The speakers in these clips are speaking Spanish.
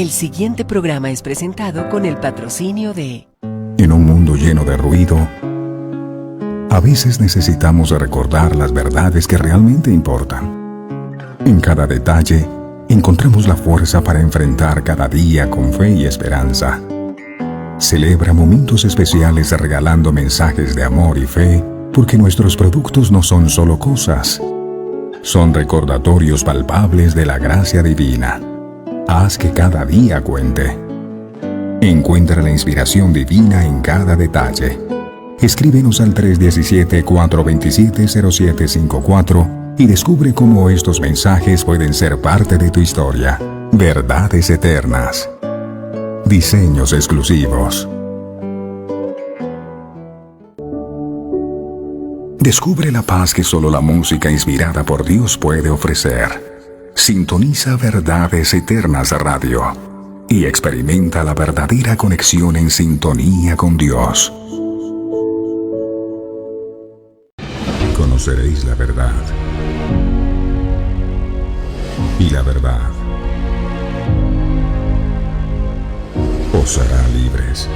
El siguiente programa es presentado con el patrocinio de... En un mundo lleno de ruido, a veces necesitamos recordar las verdades que realmente importan. En cada detalle, encontramos la fuerza para enfrentar cada día con fe y esperanza. Celebra momentos especiales regalando mensajes de amor y fe, porque nuestros productos no son solo cosas, son recordatorios palpables de la gracia divina. Haz que cada día cuente. Encuentra la inspiración divina en cada detalle. Escríbenos al 317-427-0754 y descubre cómo estos mensajes pueden ser parte de tu historia. Verdades eternas. Diseños exclusivos. Descubre la paz que solo la música inspirada por Dios puede ofrecer. Sintoniza Verdades Eternas Radio y experimenta la verdadera conexión en sintonía con Dios. Conoceréis la verdad, y la verdad os hará libres.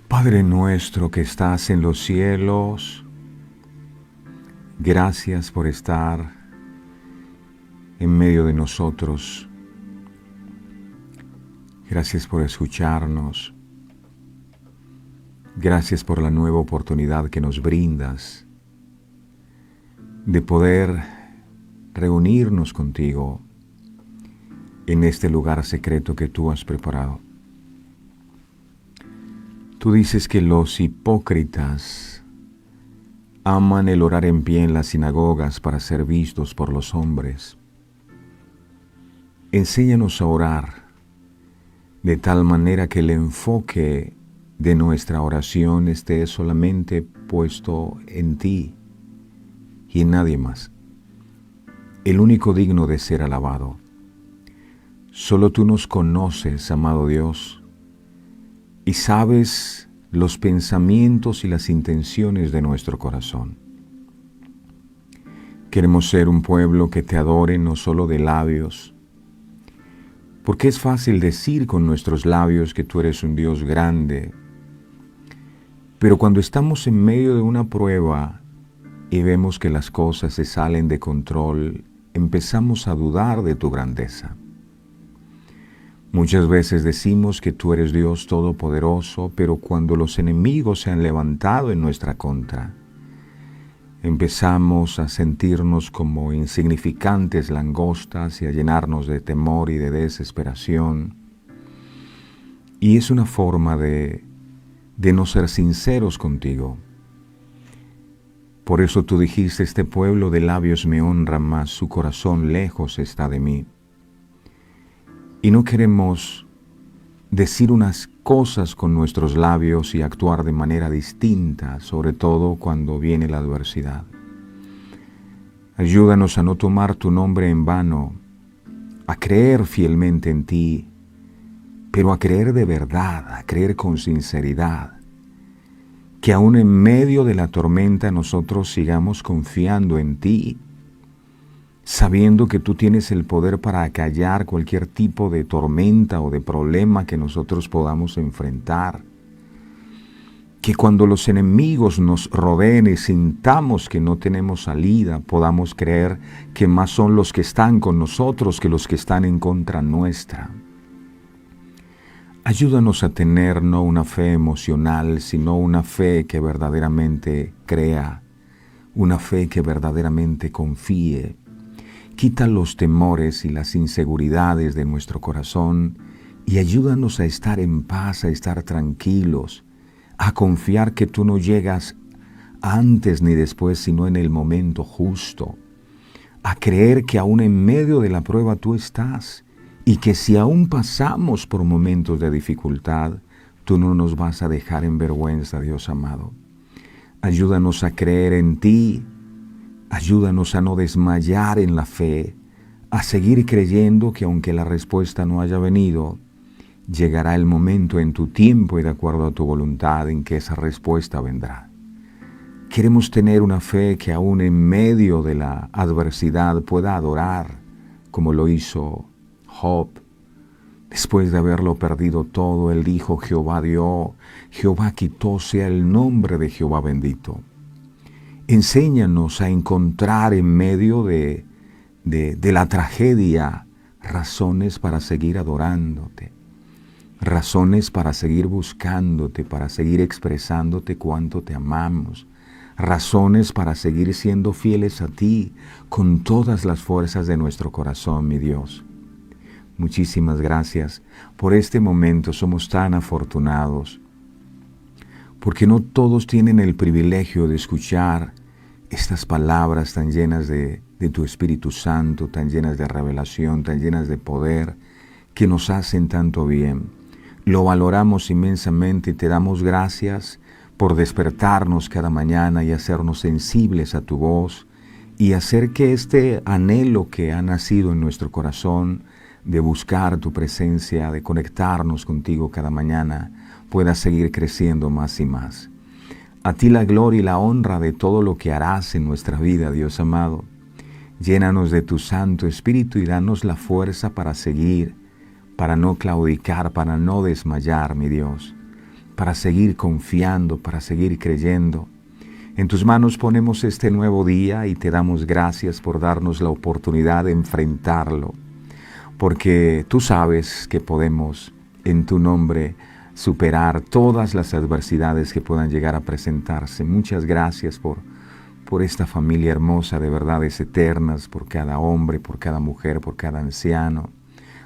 Padre nuestro que estás en los cielos, gracias por estar en medio de nosotros. Gracias por escucharnos. Gracias por la nueva oportunidad que nos brindas de poder reunirnos contigo en este lugar secreto que tú has preparado. Tú dices que los hipócritas aman el orar en pie en las sinagogas para ser vistos por los hombres. Enséñanos a orar de tal manera que el enfoque de nuestra oración esté solamente puesto en ti y en nadie más, el único digno de ser alabado. Solo tú nos conoces, amado Dios, y sabes los pensamientos y las intenciones de nuestro corazón. Queremos ser un pueblo que te adore no solo de labios, porque es fácil decir con nuestros labios que tú eres un Dios grande, pero cuando estamos en medio de una prueba y vemos que las cosas se salen de control, empezamos a dudar de tu grandeza. Muchas veces decimos que tú eres Dios todopoderoso, pero cuando los enemigos se han levantado en nuestra contra, empezamos a sentirnos como insignificantes langostas y a llenarnos de temor y de desesperación. Y es una forma de no ser sinceros contigo. Por eso tú dijiste, este pueblo de labios me honra, mas su corazón lejos está de mí. Y no queremos decir unas cosas con nuestros labios y actuar de manera distinta, sobre todo cuando viene la adversidad. Ayúdanos a no tomar tu nombre en vano, a creer fielmente en ti, pero a creer de verdad, a creer con sinceridad, que aún en medio de la tormenta nosotros sigamos confiando en ti, sabiendo que tú tienes el poder para acallar cualquier tipo de tormenta o de problema que nosotros podamos enfrentar. Que cuando los enemigos nos rodeen y sintamos que no tenemos salida, podamos creer que más son los que están con nosotros que los que están en contra nuestra. Ayúdanos a tener no una fe emocional, sino una fe que verdaderamente crea, una fe que verdaderamente confíe. Quita los temores y las inseguridades de nuestro corazón y ayúdanos a estar en paz, a estar tranquilos, a confiar que tú no llegas antes ni después, sino en el momento justo, a creer que aún en medio de la prueba tú estás y que si aún pasamos por momentos de dificultad, tú no nos vas a dejar en vergüenza, Dios amado. Ayúdanos a creer en ti, Ayúdanos a no desmayar en la fe, a seguir creyendo que aunque la respuesta no haya venido, llegará el momento en tu tiempo y de acuerdo a tu voluntad en que esa respuesta vendrá. Queremos tener una fe que aún en medio de la adversidad pueda adorar, como lo hizo Job. Después de haberlo perdido todo, él dijo: Jehová dio, Jehová quitó, sea el nombre de Jehová bendito. Enséñanos a encontrar en medio de la tragedia razones para seguir adorándote, razones para seguir buscándote, para seguir expresándote cuánto te amamos, razones para seguir siendo fieles a ti con todas las fuerzas de nuestro corazón, mi Dios. Muchísimas gracias por este momento. Somos tan afortunados porque no todos tienen el privilegio de escuchar estas palabras tan llenas de tu Espíritu Santo, tan llenas de revelación, tan llenas de poder, que nos hacen tanto bien. Lo valoramos inmensamente y te damos gracias por despertarnos cada mañana y hacernos sensibles a tu voz y hacer que este anhelo que ha nacido en nuestro corazón de buscar tu presencia, de conectarnos contigo cada mañana, pueda seguir creciendo más y más. A ti la gloria y la honra de todo lo que harás en nuestra vida, Dios amado. Llénanos de tu Santo Espíritu y danos la fuerza para seguir, para no claudicar, para no desmayar, mi Dios, para seguir confiando, para seguir creyendo. En tus manos ponemos este nuevo día y te damos gracias por darnos la oportunidad de enfrentarlo, porque tú sabes que podemos, en tu nombre, superar todas las adversidades que puedan llegar a presentarse. Muchas gracias por esta familia hermosa de verdades eternas, por cada hombre, por cada mujer, por cada anciano,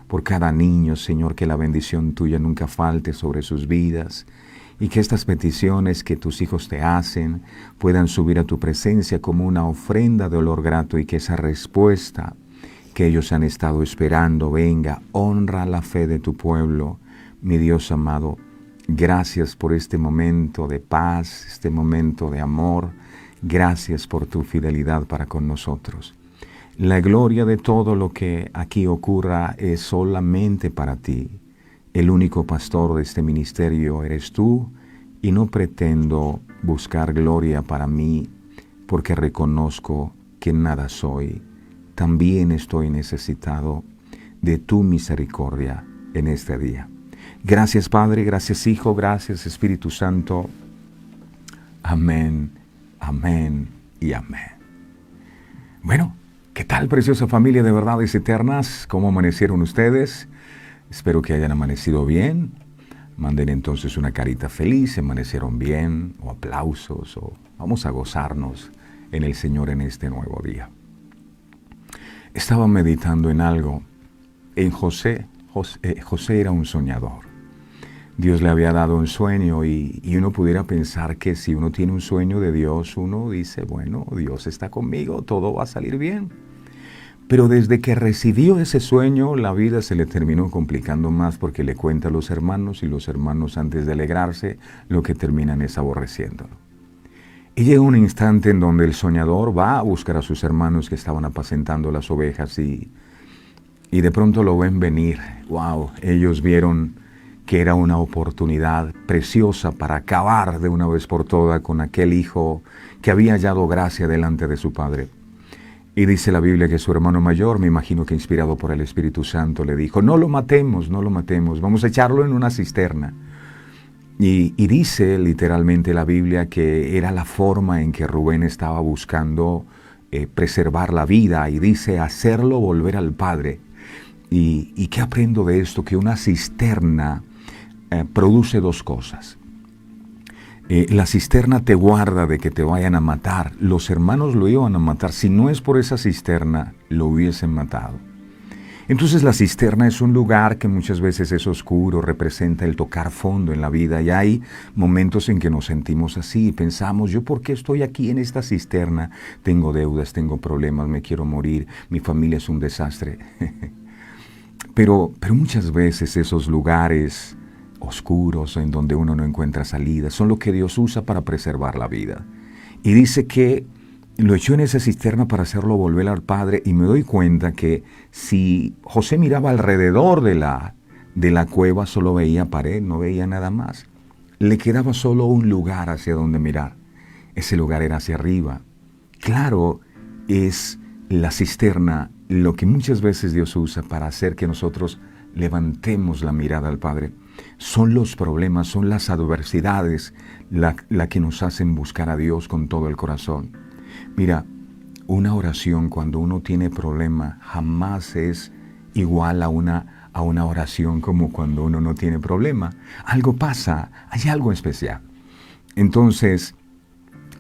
por cada niño, Señor, que la bendición tuya nunca falte sobre sus vidas y que estas peticiones que tus hijos te hacen puedan subir a tu presencia como una ofrenda de olor grato y que esa respuesta que ellos han estado esperando venga. Honra la fe de tu pueblo, mi Dios amado. Gracias por este momento de paz, este momento de amor. Gracias por tu fidelidad para con nosotros. La gloria de todo lo que aquí ocurra es solamente para ti. El único pastor de este ministerio eres tú y no pretendo buscar gloria para mí porque reconozco que nada soy. También estoy necesitado de tu misericordia en este día. Gracias Padre, gracias Hijo, gracias Espíritu Santo. Amén, amén y amén. Bueno, ¿qué tal, preciosa familia de verdades eternas? ¿Cómo amanecieron ustedes? Espero que hayan amanecido bien. Manden entonces una carita feliz, ¿se amanecieron bien? O aplausos, o vamos a gozarnos en el Señor en este nuevo día. Estaba meditando en algo, en José. José era un soñador. Dios le había dado un sueño y uno pudiera pensar que si uno tiene un sueño de Dios, uno dice, bueno, Dios está conmigo, todo va a salir bien. Pero desde que recibió ese sueño, la vida se le terminó complicando más porque le cuenta a los hermanos y los hermanos, antes de alegrarse, lo que terminan es aborreciéndolo. Y llega un instante en donde el soñador va a buscar a sus hermanos que estaban apacentando las ovejas y de pronto lo ven venir. ¡Wow! Ellos vieron que era una oportunidad preciosa para acabar de una vez por todas con aquel hijo que había hallado gracia delante de su padre. Y dice la Biblia que su hermano mayor, me imagino que inspirado por el Espíritu Santo, le dijo, no lo matemos, vamos a echarlo en una cisterna. Y dice literalmente la Biblia que era la forma en que Rubén estaba buscando preservar la vida, y dice hacerlo volver al Padre. ¿Y qué aprendo de esto? Que una cisterna produce dos cosas. La cisterna te guarda de que te vayan a matar. Los hermanos lo iban a matar. Si no es por esa cisterna, lo hubiesen matado. Entonces la cisterna es un lugar que muchas veces es oscuro, representa el tocar fondo en la vida. Y hay momentos en que nos sentimos así y pensamos, ¿yo por qué estoy aquí en esta cisterna? Tengo deudas, tengo problemas, me quiero morir, mi familia es un desastre. Pero muchas veces esos lugares oscuros en donde uno no encuentra salida son lo que Dios usa para preservar la vida. Y dice que lo echó en esa cisterna para hacerlo volver al Padre, y me doy cuenta que si José miraba alrededor de la cueva, solo veía pared, no veía nada más. Le quedaba solo un lugar hacia donde mirar. Ese lugar era hacia arriba. Claro, es la cisterna lo que muchas veces Dios usa para hacer que nosotros levantemos la mirada al Padre. Son los problemas, son las adversidades la que nos hacen buscar a Dios con todo el corazón. Mira, una oración cuando uno tiene problema jamás es igual a una oración como cuando uno no tiene problema. Algo pasa, hay algo especial. Entonces,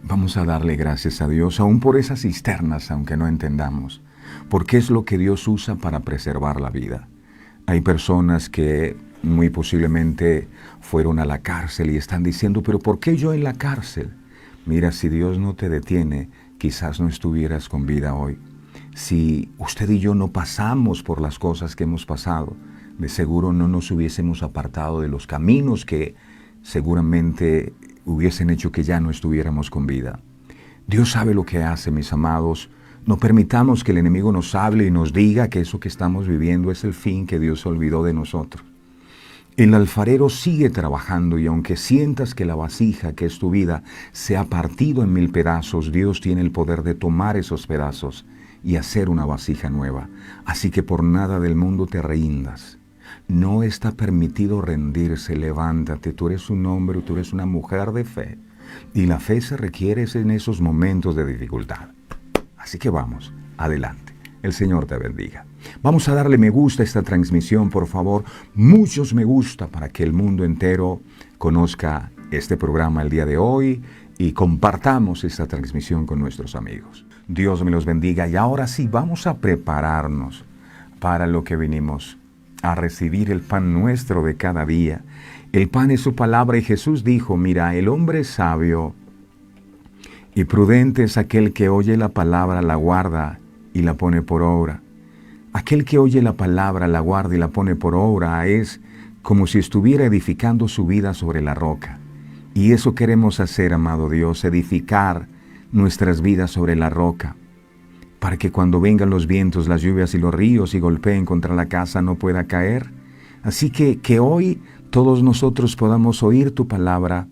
vamos a darle gracias a Dios, aún por esas cisternas, aunque no entendamos, porque es lo que Dios usa para preservar la vida. Hay personas que muy posiblemente fueron a la cárcel y están diciendo, ¿pero por qué yo en la cárcel? Mira, si Dios no te detiene, quizás no estuvieras con vida hoy. Si usted y yo no pasamos por las cosas que hemos pasado, de seguro no nos hubiésemos apartado de los caminos que seguramente hubiesen hecho que ya no estuviéramos con vida. Dios sabe lo que hace, mis amados. No permitamos que el enemigo nos hable y nos diga que eso que estamos viviendo es el fin que Dios olvidó de nosotros. El alfarero sigue trabajando, y aunque sientas que la vasija, que es tu vida, se ha partido en 1000 pedazos, Dios tiene el poder de tomar esos pedazos y hacer una vasija nueva. Así que por nada del mundo te rindas. No está permitido rendirse. Levántate. Tú eres un hombre, tú eres una mujer de fe. Y la fe se requiere en esos momentos de dificultad. Así que vamos, adelante. El Señor te bendiga. Vamos a darle me gusta a esta transmisión, por favor. Muchos me gusta para que el mundo entero conozca este programa el día de hoy y compartamos esta transmisión con nuestros amigos. Dios me los bendiga. Y ahora sí, vamos a prepararnos para lo que venimos a recibir, el pan nuestro de cada día. El pan es su palabra, y Jesús dijo, mira, el hombre sabio y prudente es aquel que oye la palabra, la guarda y la pone por obra. Aquel que oye la palabra, la guarda y la pone por obra es como si estuviera edificando su vida sobre la roca. Y eso queremos hacer, amado Dios, edificar nuestras vidas sobre la roca, para que cuando vengan los vientos, las lluvias y los ríos y golpeen contra la casa no pueda caer. Así que hoy todos nosotros podamos oír tu palabra,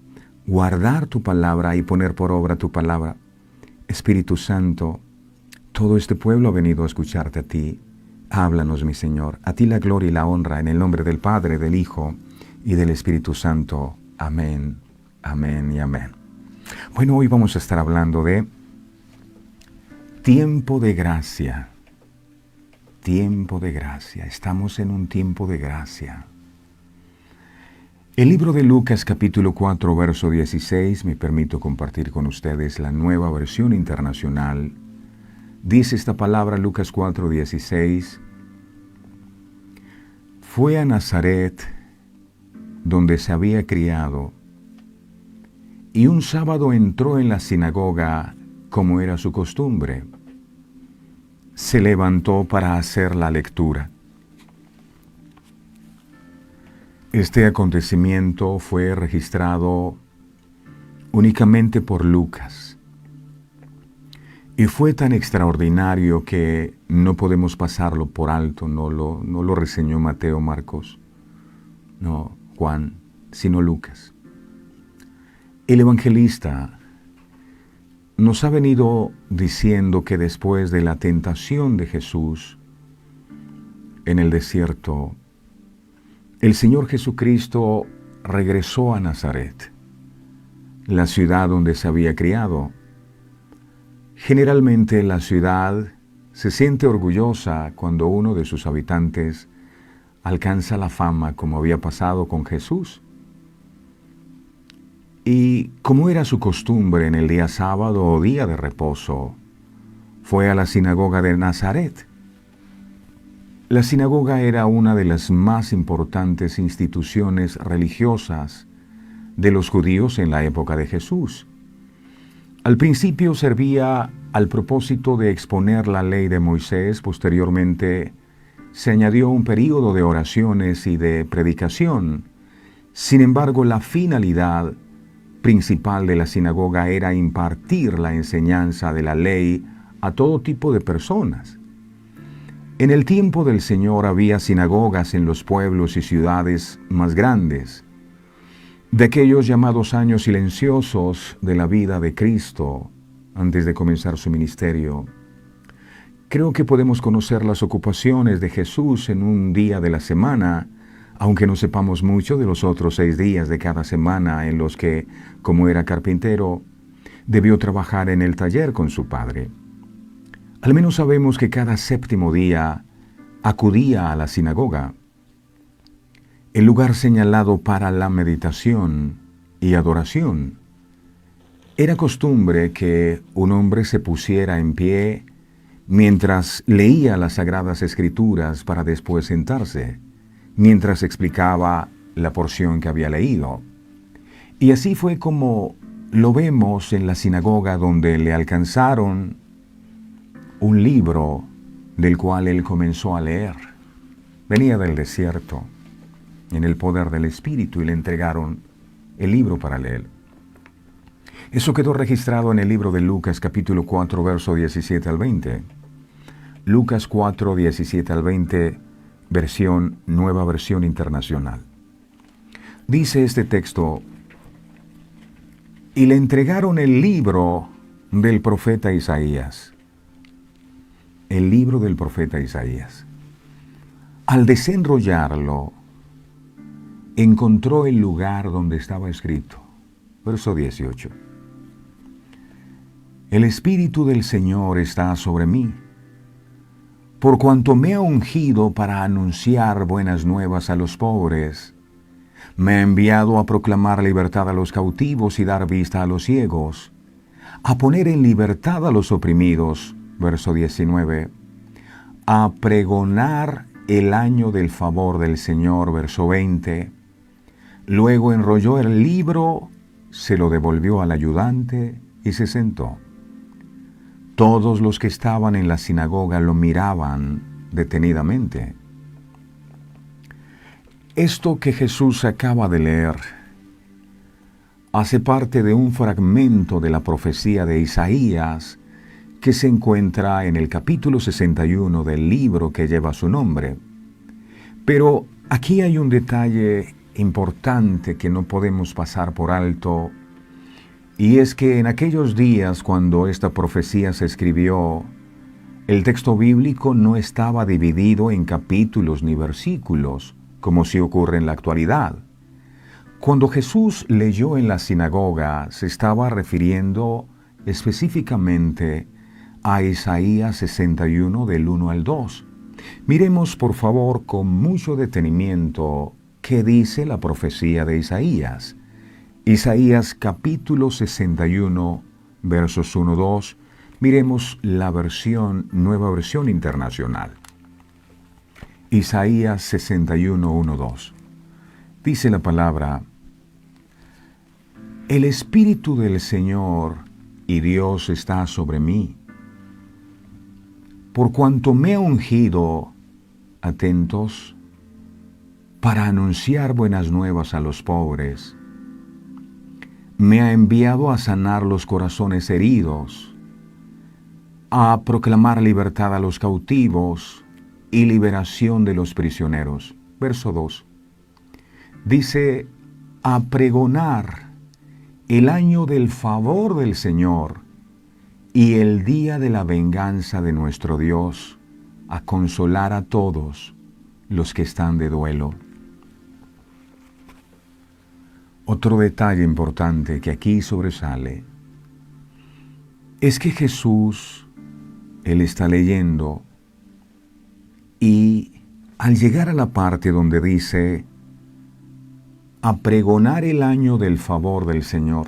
guardar tu palabra y poner por obra tu palabra. Espíritu Santo, todo este pueblo ha venido a escucharte a ti. Háblanos, mi Señor. A ti la gloria y la honra, en el nombre del Padre, del Hijo y del Espíritu Santo. Amén, amén y amén. Bueno, hoy vamos a estar hablando de tiempo de gracia. Tiempo de gracia. Estamos en un tiempo de gracia. El libro de Lucas, capítulo 4, verso 16, me permito compartir con ustedes la nueva versión internacional. Dice esta palabra, Lucas 4, 16. Fue a Nazaret, donde se había criado, y un sábado entró en la sinagoga, como era su costumbre. Se levantó para hacer la lectura. Este acontecimiento fue registrado únicamente por Lucas. Y fue tan extraordinario que no podemos pasarlo por alto. No lo reseñó Mateo, Marcos, no Juan, sino Lucas. El evangelista nos ha venido diciendo que después de la tentación de Jesús en el desierto, el Señor Jesucristo regresó a Nazaret, la ciudad donde se había criado. Generalmente la ciudad se siente orgullosa cuando uno de sus habitantes alcanza la fama, como había pasado con Jesús. Y como era su costumbre en el día sábado o día de reposo, fue a la sinagoga de Nazaret. La sinagoga era una de las más importantes instituciones religiosas de los judíos en la época de Jesús. Al principio servía al propósito de exponer la ley de Moisés. Posteriormente se añadió un período de oraciones y de predicación. Sin embargo, la finalidad principal de la sinagoga era impartir la enseñanza de la ley a todo tipo de personas. En el tiempo del Señor había sinagogas en los pueblos y ciudades más grandes. De aquellos llamados años silenciosos de la vida de Cristo, antes de comenzar su ministerio, creo que podemos conocer las ocupaciones de Jesús en un día de la semana, aunque no sepamos mucho de los otros 6 días de cada semana en los que, como era carpintero, debió trabajar en el taller con su padre. Al menos sabemos que cada 7º día acudía a la sinagoga, el lugar señalado para la meditación y adoración. Era costumbre que un hombre se pusiera en pie mientras leía las Sagradas Escrituras para después sentarse, mientras explicaba la porción que había leído. Y así fue como lo vemos en la sinagoga, donde le alcanzaron un libro del cual él comenzó a leer. Venía del desierto, en el poder del Espíritu, y le entregaron el libro para leer. Eso quedó registrado en el libro de Lucas, capítulo 4, verso 17 al 20. Lucas 4, 17 al 20, Nueva Versión Internacional. Dice este texto: y le entregaron el libro del profeta Isaías. El libro del profeta Isaías. Al desenrollarlo, encontró el lugar donde estaba escrito. Verso 18. El Espíritu del Señor está sobre mí, por cuanto me ha ungido para anunciar buenas nuevas a los pobres. Me ha enviado a proclamar libertad a los cautivos y dar vista a los ciegos, a poner en libertad a los oprimidos. Verso 19. A pregonar el año del favor del Señor. Verso 20. Luego enrolló el libro, se lo devolvió al ayudante y se sentó. Todos los que estaban en la sinagoga lo miraban detenidamente. Esto que Jesús acaba de leer hace parte de un fragmento de la profecía de Isaías que se encuentra en el capítulo 61 del libro que lleva su nombre. Pero aquí hay un detalle importante que no podemos pasar por alto, y es que en aquellos días, cuando esta profecía se escribió, el texto bíblico no estaba dividido en capítulos ni versículos, como sí ocurre en la actualidad. Cuando Jesús leyó en la sinagoga, se estaba refiriendo específicamente a Isaías 61 del 1 al 2. Miremos por favor con mucho detenimiento qué dice la profecía de Isaías. Isaías capítulo 61, versos 1-2. Miremos la Nueva Versión Internacional. Isaías 61, 1-2. Dice la palabra: el Espíritu del Señor y Dios está sobre mí, por cuanto me ha ungido, atentos, para anunciar buenas nuevas a los pobres. Me ha enviado a sanar los corazones heridos, a proclamar libertad a los cautivos y liberación de los prisioneros. Verso 2. Dice: a pregonar el año del favor del Señor y el día de la venganza de nuestro Dios, a consolar a todos los que están de duelo. Otro detalle importante que aquí sobresale es que Jesús, Él está leyendo, y al llegar a la parte donde dice a pregonar el año del favor del Señor,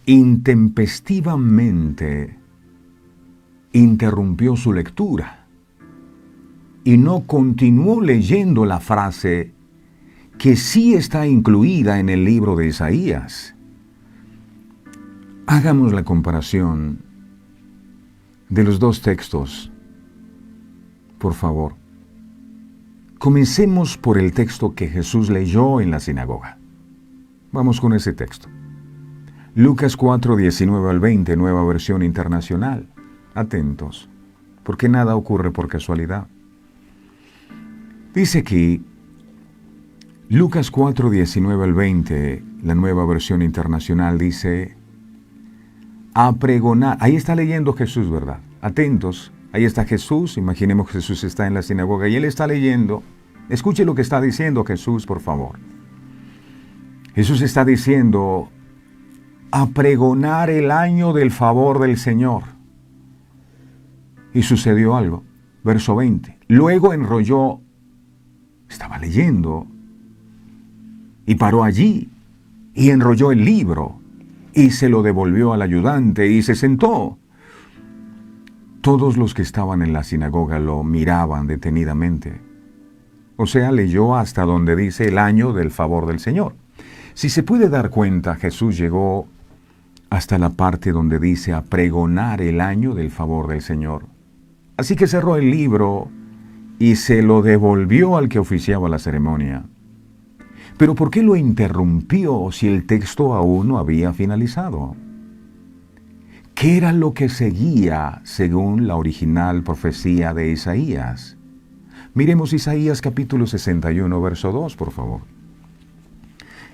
intempestivamente interrumpió su lectura y no continuó leyendo la frase que sí está incluida en el libro de Isaías. Hagamos la comparación de los dos textos, por favor. Comencemos por el texto que Jesús leyó en la sinagoga. Vamos con ese texto. Lucas 4, 19 al 20, Nueva Versión Internacional. Atentos, porque nada ocurre por casualidad. Dice aquí, Lucas 4, 19 al 20, la Nueva Versión Internacional dice, a pregonar. Ahí está leyendo Jesús, ¿verdad? Atentos, ahí está Jesús. Imaginemos que Jesús está en la sinagoga y Él está leyendo. Escuche lo que está diciendo Jesús, por favor. Jesús está diciendo, a pregonar el año del favor del Señor. Y sucedió algo. Verso 20. Luego enrolló, estaba leyendo, y paró allí, y enrolló el libro, y se lo devolvió al ayudante, y se sentó. Todos los que estaban en la sinagoga lo miraban detenidamente. O sea, leyó hasta donde dice el año del favor del Señor. Si se puede dar cuenta, Jesús llegó hasta la parte donde dice a pregonar el año del favor del Señor. Así que cerró el libro y se lo devolvió al que oficiaba la ceremonia. Pero ¿por qué lo interrumpió si el texto aún no había finalizado? ¿Qué era lo que seguía según la original profecía de Isaías? Miremos Isaías capítulo 61, verso 2, por favor.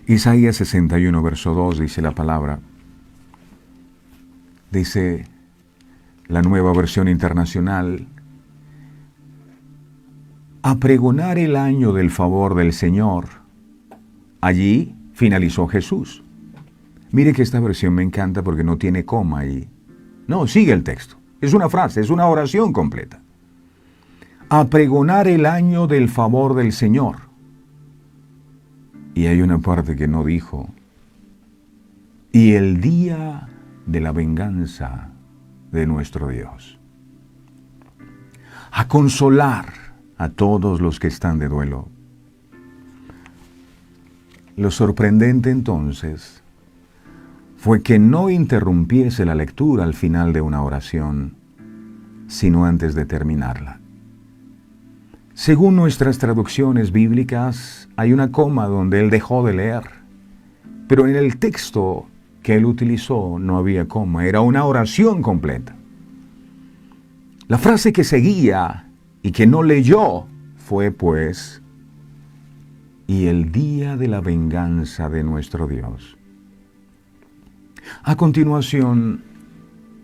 Isaías 61, verso 2 dice la palabra. Dice la Nueva Versión Internacional, a pregonar el año del favor del Señor. Allí finalizó Jesús. Mire que esta versión me encanta porque no tiene coma ahí. No, sigue el texto. Es una frase, es una oración completa. A pregonar el año del favor del Señor. Y hay una parte que no dijo. Y el día de la venganza de nuestro Dios. A consolar a todos los que están de duelo. Lo sorprendente entonces fue que no interrumpiese la lectura al final de una oración, sino antes de terminarla. Según nuestras traducciones bíblicas, hay una coma donde él dejó de leer, pero en el texto que él utilizó no había coma, era una oración completa. La frase que seguía y que no leyó fue pues, y el día de la venganza de nuestro Dios. A continuación,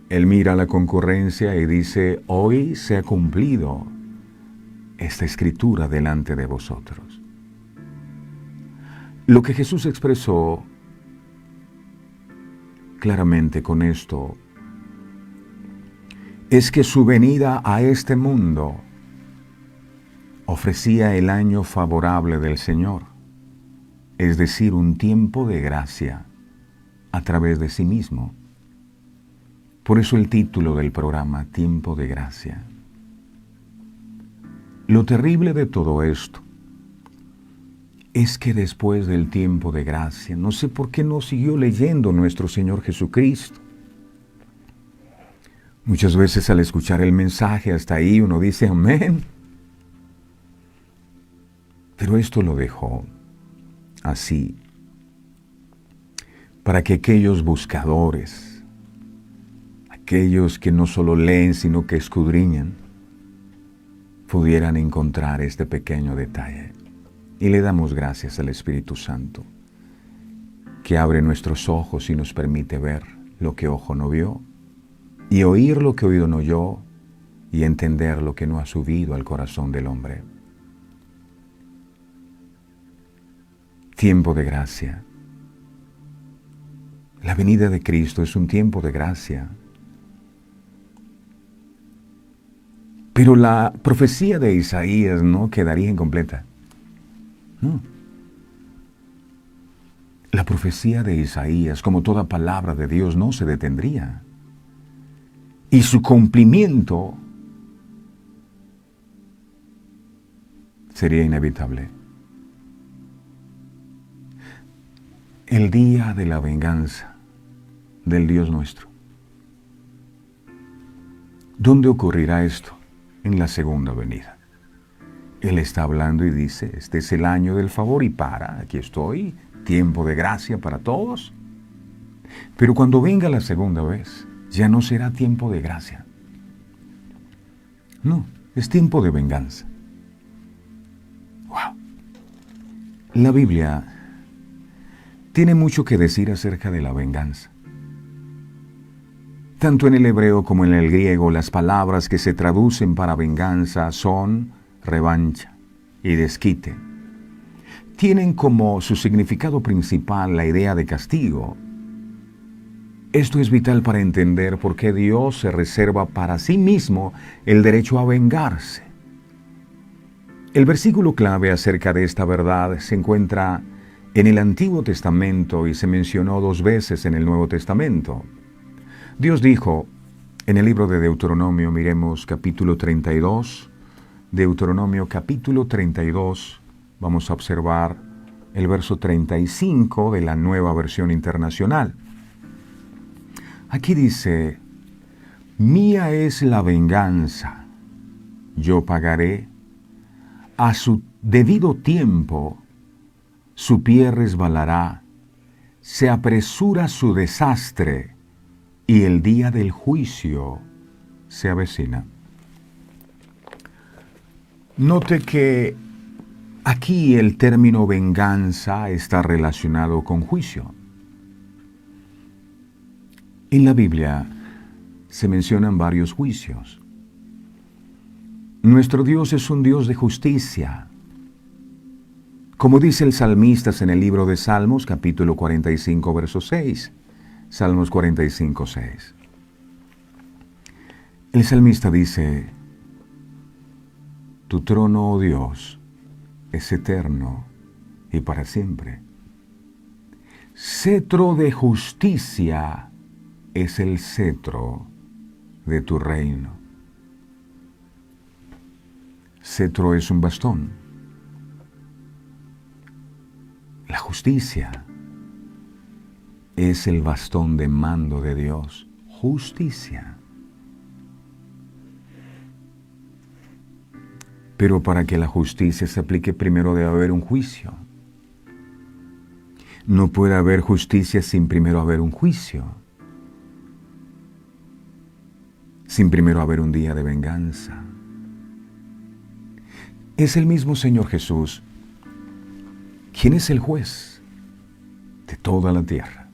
él mira la concurrencia y dice, hoy se ha cumplido esta escritura delante de vosotros. Lo que Jesús expresó claramente con esto es que su venida a este mundo ofrecía el año favorable del Señor, es decir, un tiempo de gracia a través de sí mismo. Por eso el título del programa, Tiempo de Gracia. Lo terrible de todo esto es que después del tiempo de gracia, no sé por qué no siguió leyendo nuestro Señor Jesucristo. Muchas veces al escuchar el mensaje hasta ahí uno dice amén. Pero esto lo dejó así, para que aquellos buscadores, aquellos que no solo leen sino que escudriñan, pudieran encontrar este pequeño detalle. Y le damos gracias al Espíritu Santo, que abre nuestros ojos y nos permite ver lo que ojo no vio, y oír lo que oído no oyó, y entender lo que no ha subido al corazón del hombre. Tiempo de gracia. La venida de Cristo es un tiempo de gracia. Pero la profecía de Isaías no quedaría incompleta. No. La profecía de Isaías, como toda palabra de Dios, no se detendría. Y su cumplimiento sería inevitable. El día de la venganza del Dios nuestro. ¿Dónde ocurrirá esto? En la segunda venida. Él está hablando y dice, este es el año del favor y para, aquí estoy, tiempo de gracia para todos. Pero cuando venga la segunda vez, ya no será tiempo de gracia. No, es tiempo de venganza. ¡Wow! La Biblia tiene mucho que decir acerca de la venganza. Tanto en el hebreo como en el griego, las palabras que se traducen para venganza son revancha y desquite. Tienen como su significado principal la idea de castigo. Esto es vital para entender por qué Dios se reserva para sí mismo el derecho a vengarse. El versículo clave acerca de esta verdad se encuentra en el Antiguo Testamento y se mencionó 2 veces en el Nuevo Testamento. Dios dijo en el libro de Deuteronomio, miremos capítulo 32, Deuteronomio capítulo 32, vamos a observar el verso 35 de la Nueva Versión Internacional. Aquí dice, mía es la venganza, yo pagaré, a su debido tiempo su pie resbalará, se apresura su desastre y el día del juicio se avecina. Note que aquí el término venganza está relacionado con juicio. En la Biblia se mencionan varios juicios. Nuestro Dios es un Dios de justicia. Como dice el salmista en el libro de Salmos, capítulo 45, verso 6. Salmos 45, 6. El salmista dice, tu trono, oh Dios, es eterno y para siempre. Cetro de justicia es el cetro de tu reino. Cetro es un bastón. La justicia es el bastón de mando de Dios. Justicia. Pero para que la justicia se aplique, primero debe haber un juicio. No puede haber justicia sin primero haber un juicio. Sin primero haber un día de venganza. Es el mismo Señor Jesús quien es el juez de toda la tierra.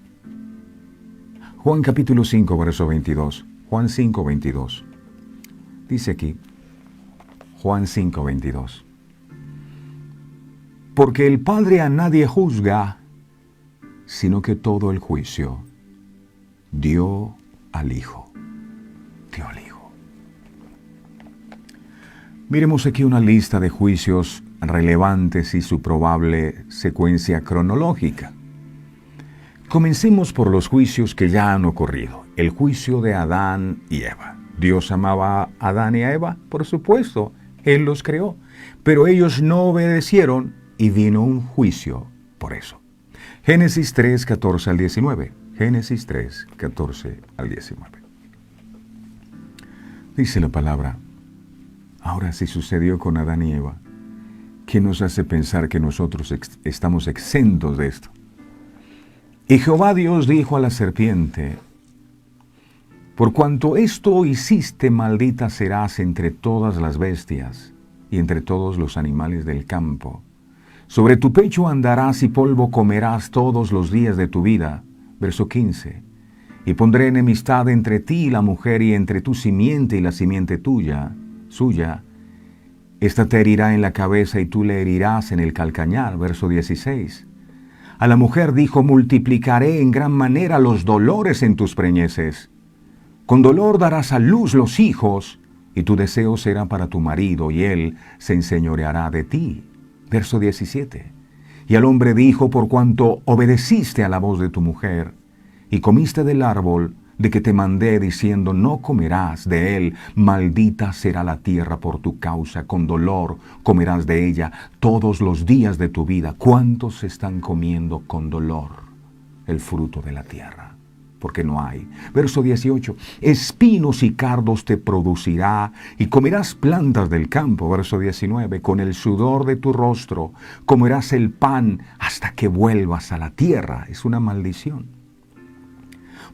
Juan capítulo 5, verso 22. Juan 5, 22. Dice aquí, Juan 5, 22. Porque el Padre a nadie juzga, sino que todo el juicio dio al Hijo. Dio al Hijo. Miremos aquí una lista de juicios relevantes y su probable secuencia cronológica. Comencemos por los juicios que ya han ocurrido. El juicio de Adán y Eva. ¿Dios amaba a Adán y a Eva? Por supuesto, Él los creó. Pero ellos no obedecieron y vino un juicio por eso. Génesis 3, 14 al 19. Génesis 3, 14 al 19. Dice la palabra, ahora sí sucedió con Adán y Eva. ¿Qué nos hace pensar que nosotros estamos exentos de esto? Y Jehová Dios dijo a la serpiente, por cuanto esto hiciste, maldita serás entre todas las bestias y entre todos los animales del campo. Sobre tu pecho andarás y polvo comerás todos los días de tu vida. Verso 15. Y pondré enemistad entre ti y la mujer, y entre tu simiente y la simiente suya. Esta te herirá en la cabeza y tú le herirás en el calcañar. Verso 16. A la mujer dijo, multiplicaré en gran manera los dolores en tus preñeces. Con dolor darás a luz los hijos, y tu deseo será para tu marido, y él se enseñoreará de ti. Verso 17. Y al hombre dijo, por cuanto obedeciste a la voz de tu mujer, y comiste del árbol de que te mandé diciendo, no comerás de él, maldita será la tierra por tu causa, con dolor comerás de ella todos los días de tu vida. ¿Cuántos están comiendo con dolor el fruto de la tierra? porque no hay. Verso 18, espinos y cardos te producirá, y comerás plantas del campo. Verso 19, con el sudor de tu rostro comerás el pan hasta que vuelvas a la tierra. Es una maldición.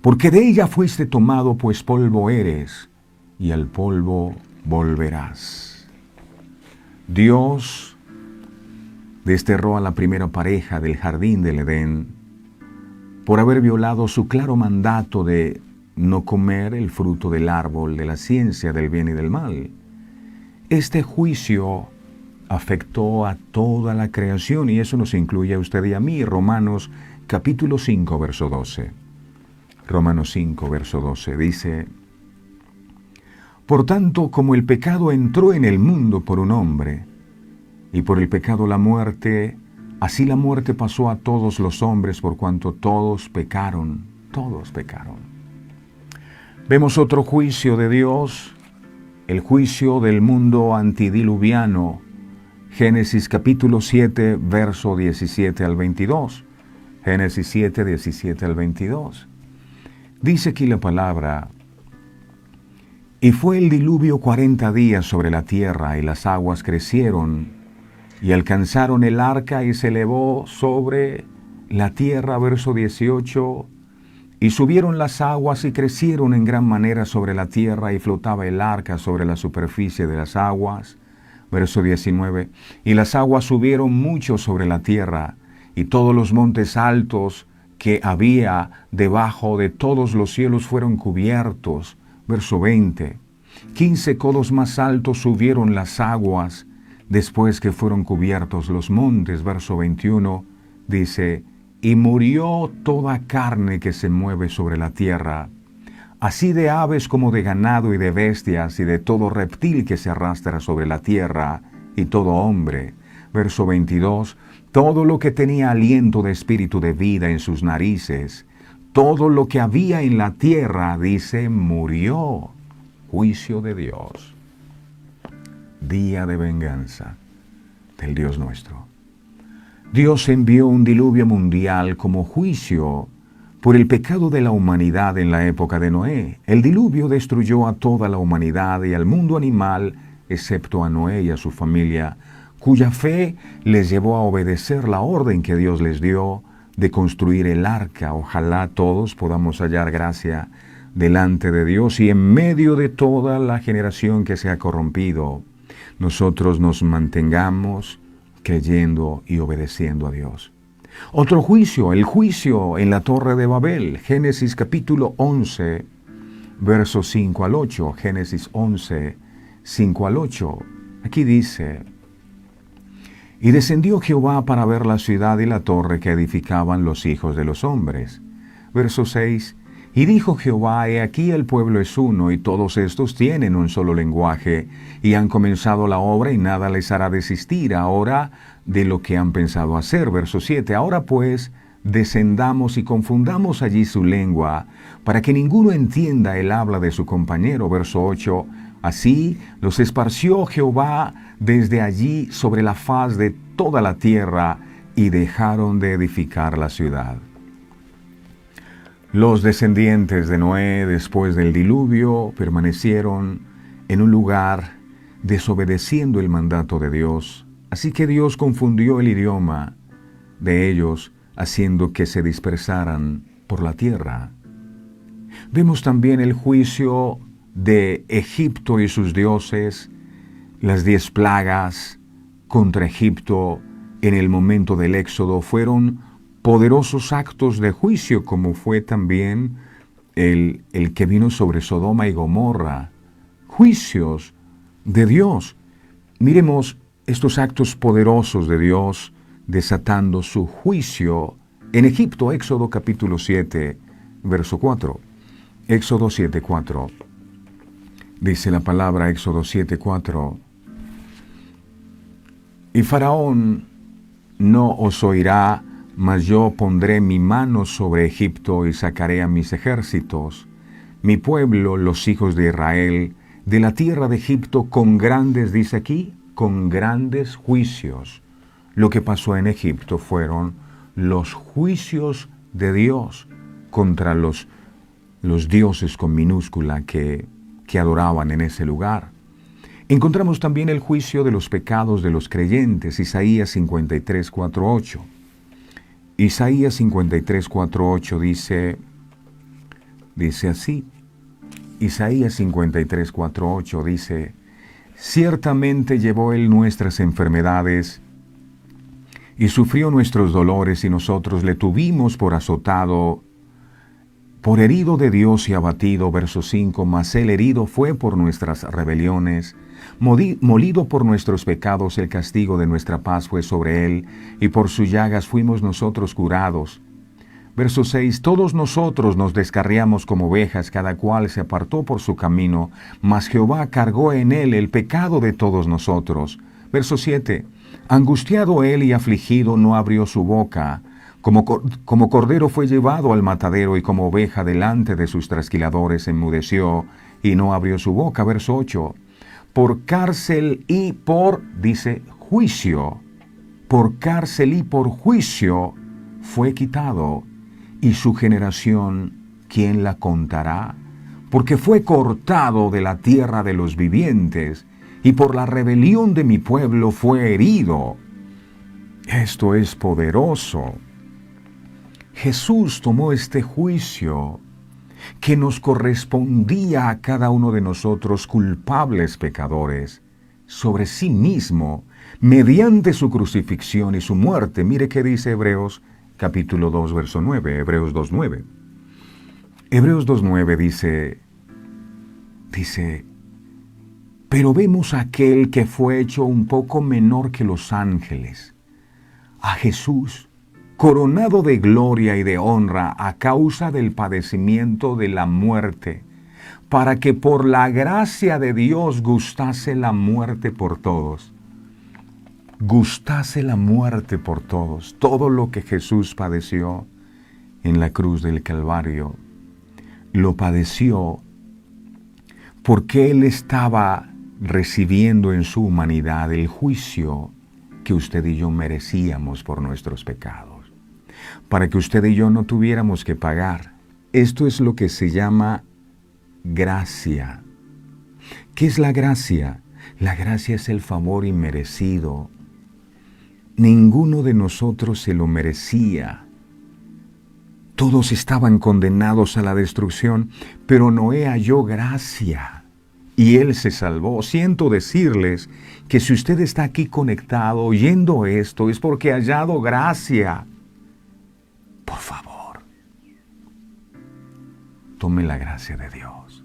Porque de ella fuiste tomado, pues polvo eres, y al polvo volverás. Dios desterró a la primera pareja del jardín del Edén por haber violado su claro mandato de no comer el fruto del árbol de la ciencia del bien y del mal. Este juicio afectó a toda la creación, y eso nos incluye a usted y a mí. Romanos capítulo 5, verso 12. Romanos 5, verso 12 dice: por tanto, como el pecado entró en el mundo por un hombre, y por el pecado la muerte, así la muerte pasó a todos los hombres, por cuanto todos pecaron. Vemos otro juicio de Dios, el juicio del mundo antidiluviano. Génesis capítulo 7, verso 17 al 22. Génesis 7, 17 al 22. Dice aquí la palabra: y fue el diluvio 40 días sobre la tierra, y las aguas crecieron, y alcanzaron el arca, y se elevó sobre la tierra. Verso 18, y subieron las aguas, y crecieron en gran manera sobre la tierra, y flotaba el arca sobre la superficie de las aguas. Verso 19, y las aguas subieron mucho sobre la tierra, y todos los montes altos que había debajo de todos los cielos fueron cubiertos. Verso 20, 15 codos más altos subieron las aguas después que fueron cubiertos los montes. Verso 21 dice: y murió toda carne que se mueve sobre la tierra, así de aves como de ganado y de bestias y de todo reptil que se arrastra sobre la tierra, y todo hombre. Verso 22, todo lo que tenía aliento de espíritu de vida en sus narices, todo lo que había en la tierra, dice, murió. Juicio de Dios. Día de venganza del Dios nuestro. Dios envió un diluvio mundial como juicio por el pecado de la humanidad en la época de Noé. El diluvio destruyó a toda la humanidad y al mundo animal, excepto a Noé y a su familia, cuya fe les llevó a obedecer la orden que Dios les dio de construir el arca. Ojalá todos podamos hallar gracia delante de Dios, y en medio de toda la generación que se ha corrompido, nosotros nos mantengamos creyendo y obedeciendo a Dios. Otro juicio, el juicio en la Torre de Babel. Génesis capítulo 11, versos 5 al 8. Génesis 11, 5 al 8. Aquí dice: y descendió Jehová para ver la ciudad y la torre que edificaban los hijos de los hombres. Verso 6. Y dijo Jehová: he aquí el pueblo es uno, y todos estos tienen un solo lenguaje, y han comenzado la obra, y nada les hará desistir ahora de lo que han pensado hacer. Verso 7. Ahora pues, descendamos y confundamos allí su lengua, para que ninguno entienda el habla de su compañero. Verso 8. Así los esparció Jehová desde allí sobre la faz de toda la tierra, y dejaron de edificar la ciudad. Los descendientes de Noé, después del diluvio, permanecieron en un lugar desobedeciendo el mandato de Dios. Así que Dios confundió el idioma de ellos, haciendo que se dispersaran por la tierra. Vemos también el juicio de Egipto y sus dioses, las 10 plagas contra Egipto en el momento del Éxodo fueron poderosos actos de juicio, como fue también el que vino sobre Sodoma y Gomorra. Juicios de Dios. Miremos estos actos poderosos de Dios desatando su juicio en Egipto. Éxodo capítulo 7, verso 4. Éxodo 7, 4. Dice la palabra, Éxodo 7, 4. Y Faraón no os oirá, mas yo pondré mi mano sobre Egipto y sacaré a mis ejércitos, mi pueblo, los hijos de Israel, de la tierra de Egipto con grandes, dice aquí, con grandes juicios. Lo que pasó en Egipto fueron los juicios de Dios contra los los dioses con minúscula que adoraban en ese lugar. Encontramos también el juicio de los pecados de los creyentes, Isaías 53, 4, 8. Isaías 53, 4, 8 dice así. Isaías 53, 4, 8 dice: ciertamente llevó él nuestras enfermedades y sufrió nuestros dolores, y nosotros le tuvimos por azotado, por herido de Dios y abatido. Verso 5, mas él herido fue por nuestras rebeliones, molido por nuestros pecados, el castigo de nuestra paz fue sobre él, y por sus llagas fuimos nosotros curados. Verso 6, todos nosotros nos descarriamos como ovejas, cada cual se apartó por su camino, mas Jehová cargó en él el pecado de todos nosotros. Verso 7, angustiado él y afligido, no abrió su boca. Como cordero fue llevado al matadero, y como oveja delante de sus trasquiladores enmudeció, y no abrió su boca. Verso 8, por cárcel y por, dice, juicio, por cárcel y por juicio fue quitado, y su generación, ¿quién la contará? Porque fue cortado de la tierra de los vivientes, y por la rebelión de mi pueblo fue herido. Esto es poderoso. Jesús tomó este juicio que nos correspondía a cada uno de nosotros, culpables pecadores, sobre sí mismo, mediante su crucifixión y su muerte. Mire qué dice Hebreos capítulo 2, verso 9, Hebreos 2.9. Hebreos 2.9 dice, pero vemos a aquel que fue hecho un poco menor que los ángeles, a Jesús, coronado de gloria y de honra a causa del padecimiento de la muerte, para que por la gracia de Dios gustase la muerte por todos. Gustase la muerte por todos. Todo lo que Jesús padeció en la cruz del Calvario, lo padeció porque Él estaba recibiendo en su humanidad el juicio que usted y yo merecíamos por nuestros pecados, para que usted y yo no tuviéramos que pagar. Esto es lo que se llama gracia. ¿Qué es la gracia? La gracia es el favor inmerecido. Ninguno de nosotros se lo merecía. Todos estaban condenados a la destrucción, pero Noé halló gracia y él se salvó. Siento decirles que si usted está aquí conectado oyendo esto, es porque ha hallado gracia. Por favor, tome la gracia de Dios.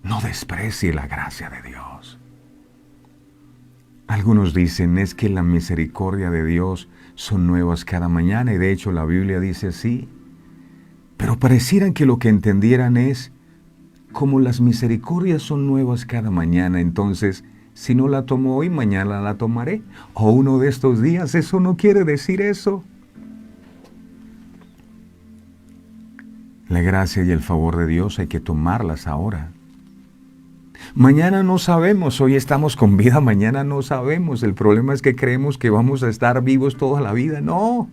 No desprecie la gracia de Dios. Algunos dicen, es que la misericordia de Dios son nuevas cada mañana, y de hecho la Biblia dice así. Pero parecieran que lo que entendieran es, como las misericordias son nuevas cada mañana, entonces, si no la tomo hoy, mañana la tomaré. O uno de estos días, eso no quiere decir eso. La gracia y el favor de Dios hay que tomarlas ahora. Mañana no sabemos, hoy estamos con vida, mañana no sabemos. El problema es que creemos que vamos a estar vivos toda la vida. No.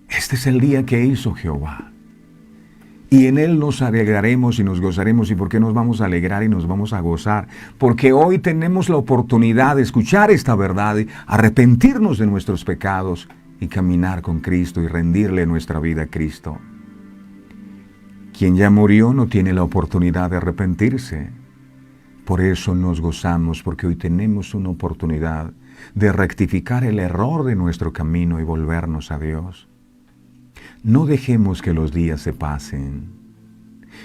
Este es el día que hizo Jehová. Y en Él nos alegraremos y nos gozaremos. ¿Y por qué nos vamos a alegrar y nos vamos a gozar? Porque hoy tenemos la oportunidad de escuchar esta verdad, arrepentirnos de nuestros pecados y caminar con Cristo y rendirle nuestra vida a Cristo. Quien ya murió no tiene la oportunidad de arrepentirse. Por eso nos gozamos, porque hoy tenemos una oportunidad de rectificar el error de nuestro camino y volvernos a Dios. No dejemos que los días se pasen.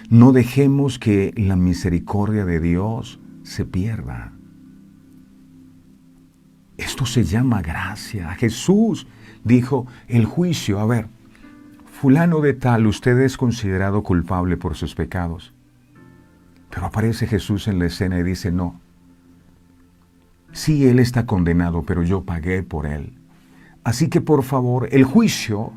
No dejemos que la misericordia de Dios se pierda. Esto se llama gracia. Jesús dijo, el juicio, a ver, fulano de tal, usted es considerado culpable por sus pecados. Pero aparece Jesús en la escena y dice, no. Sí, él está condenado, pero yo pagué por él. Así que por favor, el juicio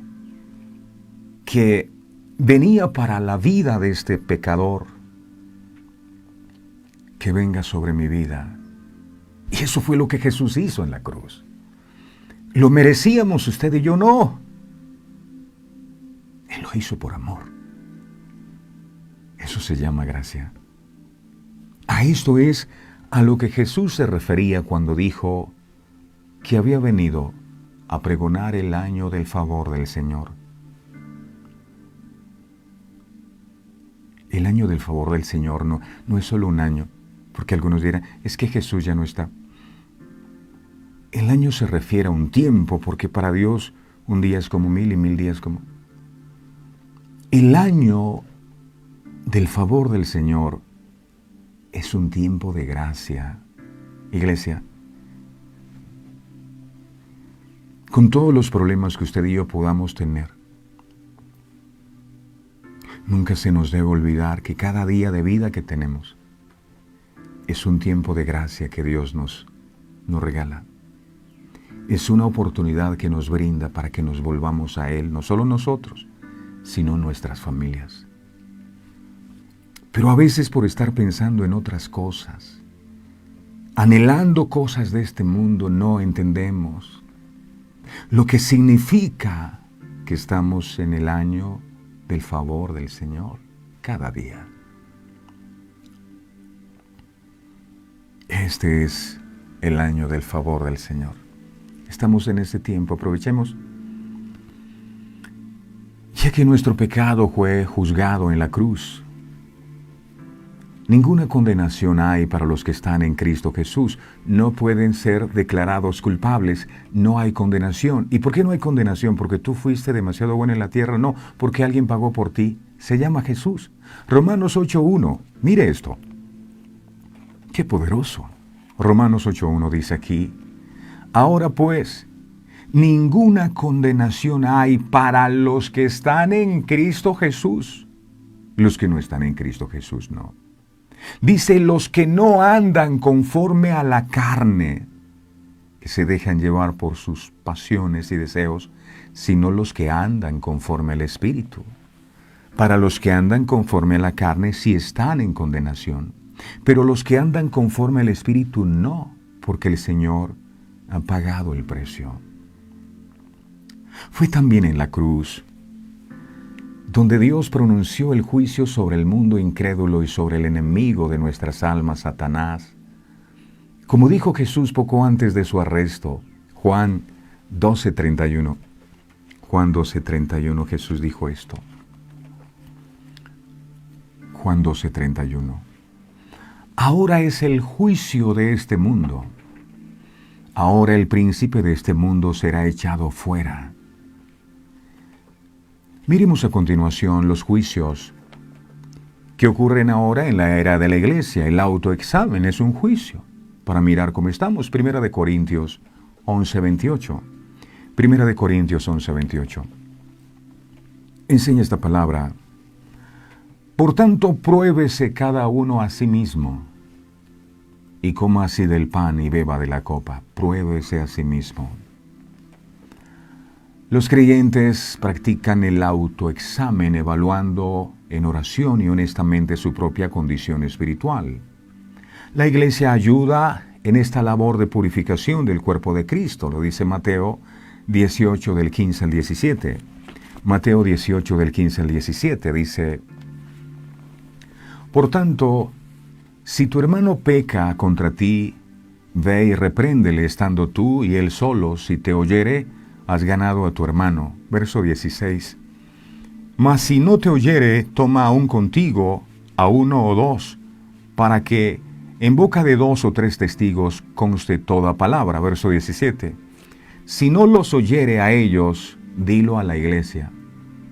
que venía para la vida de este pecador, que venga sobre mi vida. Y eso fue lo que Jesús hizo en la cruz. ¿Lo merecíamos usted y yo? No. Él lo Lo hizo por amor. Eso se llama gracia. A esto es a lo que Jesús se refería cuando dijo que había venido a pregonar el año del favor del Señor. El año del favor del Señor no es solo un año, porque algunos dirán, es que Jesús ya no está. El año se refiere a un tiempo, porque para Dios un día es como 1000 y 1000 días como... El año del favor del Señor es un tiempo de gracia. Iglesia, con todos los problemas que usted y yo podamos tener, nunca se nos debe olvidar que cada día de vida que tenemos es un tiempo de gracia que Dios nos regala. Es una oportunidad que nos brinda para que nos volvamos a Él, no solo nosotros, sino nuestras familias. Pero a veces por estar pensando en otras cosas, anhelando cosas de este mundo, no entendemos lo que significa que estamos en el año del favor del Señor cada día. Este es el año del favor del Señor. Estamos en ese tiempo, aprovechemos. Ya que nuestro pecado fue juzgado en la cruz, ninguna condenación hay para los que están en Cristo Jesús. No pueden ser declarados culpables. No hay condenación. ¿Y por qué no hay condenación? ¿Porque tú fuiste demasiado bueno en la tierra? No, porque alguien pagó por ti. Se llama Jesús. Romanos 8:1. Mire esto. ¡Qué poderoso! Romanos 8:1 dice aquí, ahora pues, ninguna condenación hay para los que están en Cristo Jesús. Los que no están en Cristo Jesús, no. Dice, los que no andan conforme a la carne, que se dejan llevar por sus pasiones y deseos, sino los que andan conforme al Espíritu. Para los que andan conforme a la carne sí están en condenación, pero los que andan conforme al Espíritu no, porque el Señor ha pagado el precio. Fue también en la cruz donde Dios pronunció el juicio sobre el mundo incrédulo y sobre el enemigo de nuestras almas, Satanás. Como dijo Jesús poco antes de su arresto, Juan 12:31. Juan 12:31, Jesús dijo esto. Juan 12:31. Ahora es el juicio de este mundo. Ahora el príncipe de este mundo será echado fuera. Miremos a continuación los juicios que ocurren ahora en la era de la iglesia. El autoexamen es un juicio para mirar cómo estamos. Primera de Corintios 11:28. Primera de Corintios 11:28. Enseña esta palabra. Por tanto, pruébese cada uno a sí mismo y coma así del pan y beba de la copa. Pruébese a sí mismo. Los creyentes practican el autoexamen evaluando en oración y honestamente su propia condición espiritual. La iglesia ayuda en esta labor de purificación del cuerpo de Cristo, lo dice Mateo 18 del 15 al 17. Mateo 18 del 15 al 17 dice, por tanto, si tu hermano peca contra ti, ve y repréndele estando tú y él solo, si te oyere, has ganado a tu hermano. Verso 16. Mas si no te oyere, toma aún contigo a 1 o 2, para que en boca de 2 o 3 testigos conste toda palabra. Verso 17. Si no los oyere a ellos, dilo a la iglesia.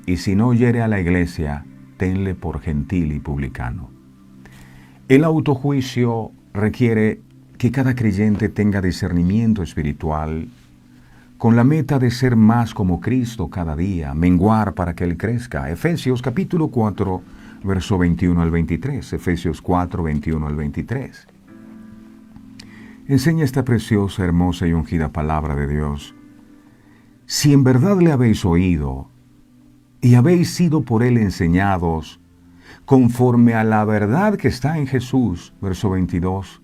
Y si no oyere a la iglesia, tenle por gentil y publicano. El autojuicio requiere que cada creyente tenga discernimiento espiritual, con la meta de ser más como Cristo cada día, menguar para que Él crezca. Efesios capítulo 4, verso 21 al 23. Efesios 4, 21 al 23. Enseña esta preciosa, hermosa y ungida palabra de Dios. Si en verdad le habéis oído y habéis sido por Él enseñados, conforme a la verdad que está en Jesús, verso 22,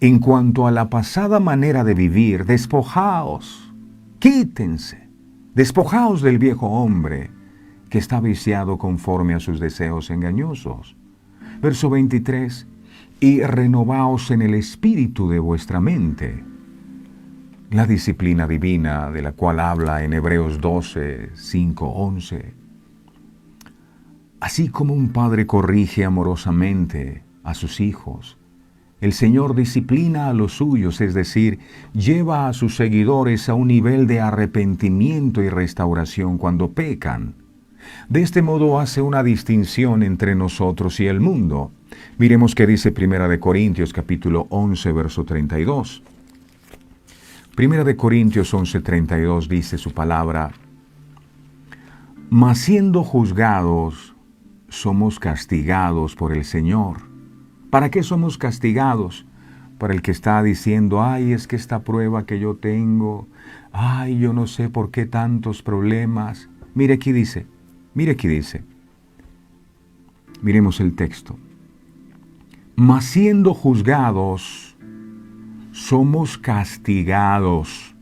en cuanto a la pasada manera de vivir, despojaos, quítense, despojaos del viejo hombre, que está viciado conforme a sus deseos engañosos. Verso 23, y renovaos en el espíritu de vuestra mente. La disciplina divina de la cual habla en Hebreos 12, 5, 11. Así como un padre corrige amorosamente a sus hijos, el Señor disciplina a los suyos, es decir, lleva a sus seguidores a un nivel de arrepentimiento y restauración cuando pecan. De este modo hace una distinción entre nosotros y el mundo. Miremos qué dice 1 Corintios capítulo 11, verso 32. 1 Corintios 11, 32 dice su palabra: mas siendo juzgados, somos castigados por el Señor. ¿Para qué somos castigados? Para el que está diciendo, ay, es que esta prueba que yo tengo, ay, yo no sé por qué tantos problemas. Mire aquí dice, miremos el texto. Mas siendo juzgados, somos castigados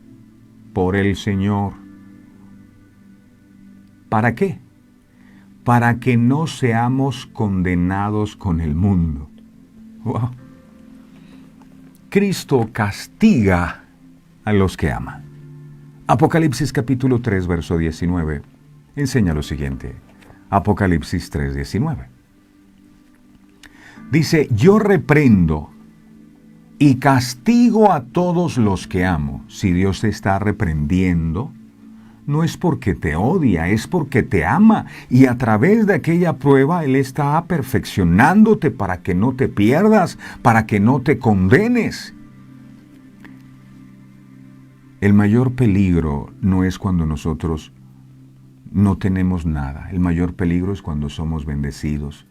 por el Señor. ¿Para qué? Para que no seamos condenados con el mundo. Wow. Cristo castiga a los que ama. Apocalipsis capítulo 3, verso 19, enseña lo siguiente. Apocalipsis 3, 19. Dice, yo reprendo y castigo a todos los que amo. Si Dios te está reprendiendo, no es porque te odia, es porque te ama. Y a través de aquella prueba, Él está perfeccionándote para que no te pierdas, para que no te condenes. El mayor peligro no es cuando nosotros no tenemos nada. El mayor peligro es cuando somos bendecidos,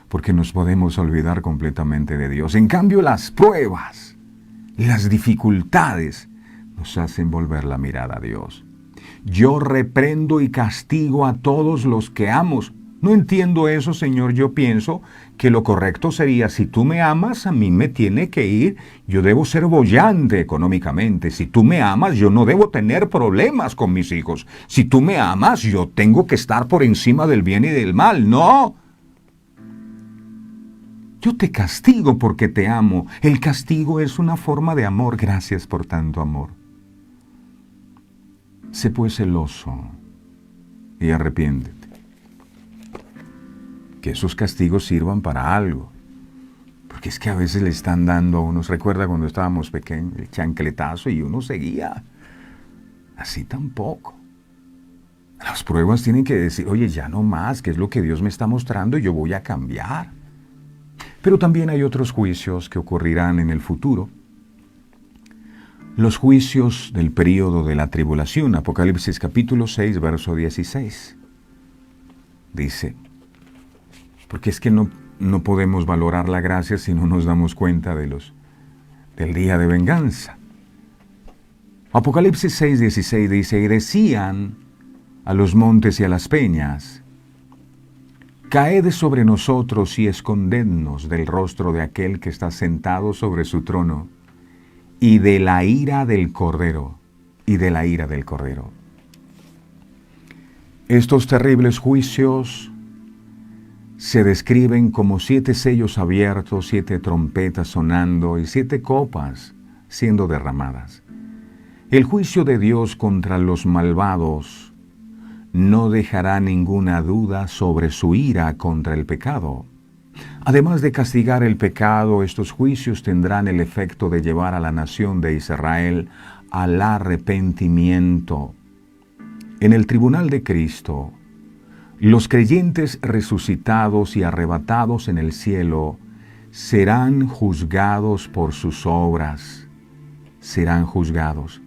porque nos podemos olvidar completamente de Dios. En cambio, las pruebas, las dificultades, nos hacen volver la mirada a Dios. Yo reprendo y castigo a todos los que amo. No entiendo eso, Señor. Yo pienso que lo correcto sería, si tú me amas, a mí me tiene que ir. Yo debo ser boyante económicamente. Si tú me amas, yo no debo tener problemas con mis hijos. Si tú me amas, yo tengo que estar por encima del bien y del mal. No. Yo te castigo porque te amo. El castigo es una forma de amor. Gracias por tanto amor. Sé pues celoso y arrepiéntete. Que esos castigos sirvan para algo. Porque es que a veces le están dando a unos, recuerda cuando estábamos pequeños, el chancletazo y uno seguía. Así tampoco. Las pruebas tienen que decir, oye, ya no más, que es lo que Dios me está mostrando y yo voy a cambiar. Pero también hay otros juicios que ocurrirán en el futuro. Los juicios del período de la tribulación, Apocalipsis capítulo 6, verso 16. Dice, porque es que no podemos valorar la gracia si no nos damos cuenta del día de venganza. Apocalipsis 6, 16 dice, y decían a los montes y a las peñas, caed sobre nosotros y escondednos del rostro de aquel que está sentado sobre su trono, y de la ira del Cordero, Estos terribles juicios se describen como 7 sellos abiertos, 7 trompetas sonando y 7 copas siendo derramadas. El juicio de Dios contra los malvados no dejará ninguna duda sobre su ira contra el pecado. Además de castigar el pecado, estos juicios tendrán el efecto de llevar a la nación de Israel al arrepentimiento. En el tribunal de Cristo, los creyentes resucitados y arrebatados en el cielo serán juzgados por sus obras. Serán juzgados.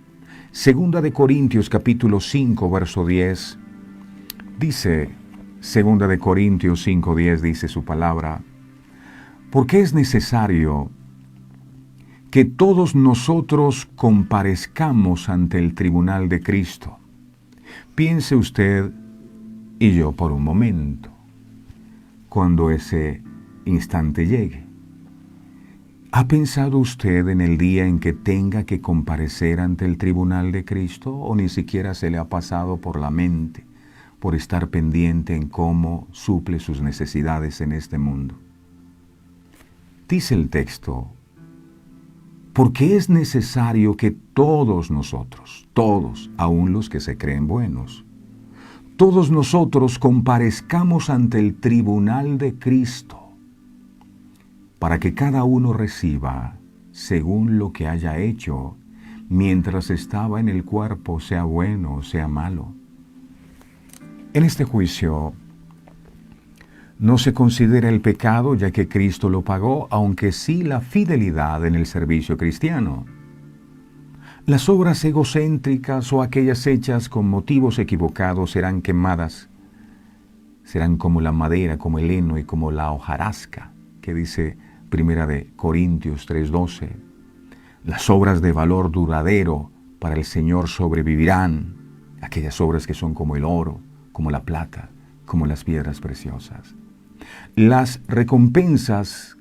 Segunda de Corintios capítulo 5, verso 10, dice, Segunda de Corintios 5, 10 dice su palabra, porque es necesario que todos nosotros comparezcamos ante el tribunal de Cristo. Piense usted y yo por un momento, cuando ese instante llegue. ¿Ha pensado usted en el día en que tenga que comparecer ante el tribunal de Cristo o ni siquiera se le ha pasado por la mente? por estar pendiente en cómo suple sus necesidades en este mundo. Dice el texto, porque es necesario que todos nosotros, todos, aun los que se creen buenos, todos nosotros comparezcamos ante el tribunal de Cristo, para que cada uno reciba según lo que haya hecho mientras estaba en el cuerpo, sea bueno o sea malo. En este juicio no se considera el pecado, ya que Cristo lo pagó, aunque sí la fidelidad en el servicio cristiano. Las obras egocéntricas o aquellas hechas con motivos equivocados serán quemadas. Serán como la madera, como el heno y como la hojarasca, que dice Primera de Corintios 3:12. Las obras de valor duradero para el Señor sobrevivirán, aquellas obras que son como el oro, como la plata, como las piedras preciosas. Las recompensas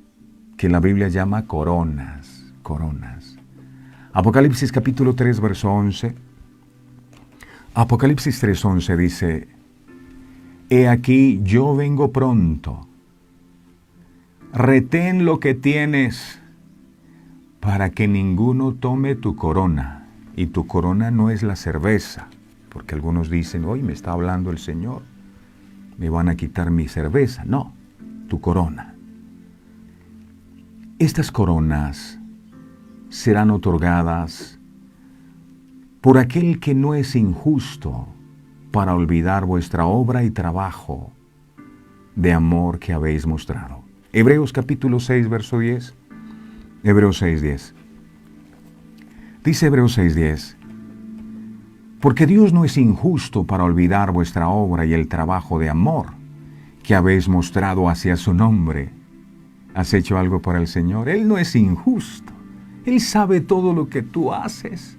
que la Biblia llama coronas. Apocalipsis capítulo 3, verso 11. Apocalipsis 3:11 dice, He aquí yo vengo pronto. Retén lo que tienes para que ninguno tome tu corona. Y tu corona no es la cerveza, porque algunos dicen, hoy me está hablando el Señor, me van a quitar mi cerveza. No, tu corona. Estas coronas serán otorgadas por aquel que no es injusto para olvidar vuestra obra y trabajo de amor que habéis mostrado. Hebreos capítulo 6, verso 10. Hebreos 6:10. Dice Hebreos 6:10, porque Dios no es injusto para olvidar vuestra obra y el trabajo de amor que habéis mostrado hacia su nombre. ¿Has hecho algo para el Señor? Él no es injusto. Él sabe todo lo que tú haces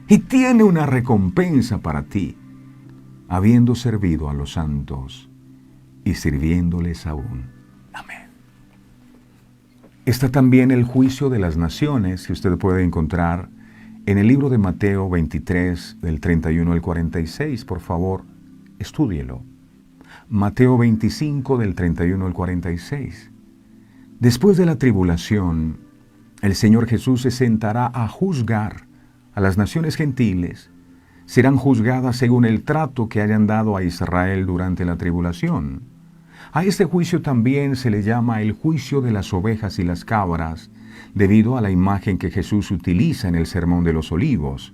y tiene una recompensa para ti, habiendo servido a los santos y sirviéndoles aún. Amén. Está también el juicio de las naciones, que usted puede encontrar en el libro de Mateo 23, del 31 al 46. Por favor, estúdielo. Mateo 25, del 31 al 46. Después de la tribulación, el Señor Jesús se sentará a juzgar a las naciones gentiles. Serán juzgadas según el trato que hayan dado a Israel durante la tribulación. A este juicio también se le llama el juicio de las ovejas y las cabras, debido a la imagen que Jesús utiliza en el Sermón de los Olivos.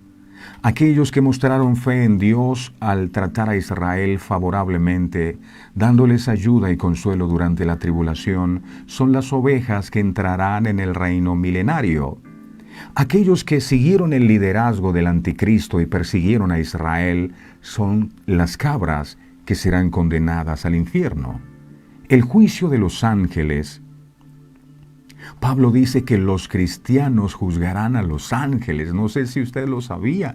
Aquellos que mostraron fe en Dios al tratar a Israel favorablemente, dándoles ayuda y consuelo durante la tribulación, son las ovejas que entrarán en el reino milenario. Aquellos que siguieron el liderazgo del anticristo y persiguieron a Israel son las cabras que serán condenadas al infierno. El juicio de los ángeles. Pablo dice que los cristianos juzgarán a los ángeles. No sé si usted lo sabía,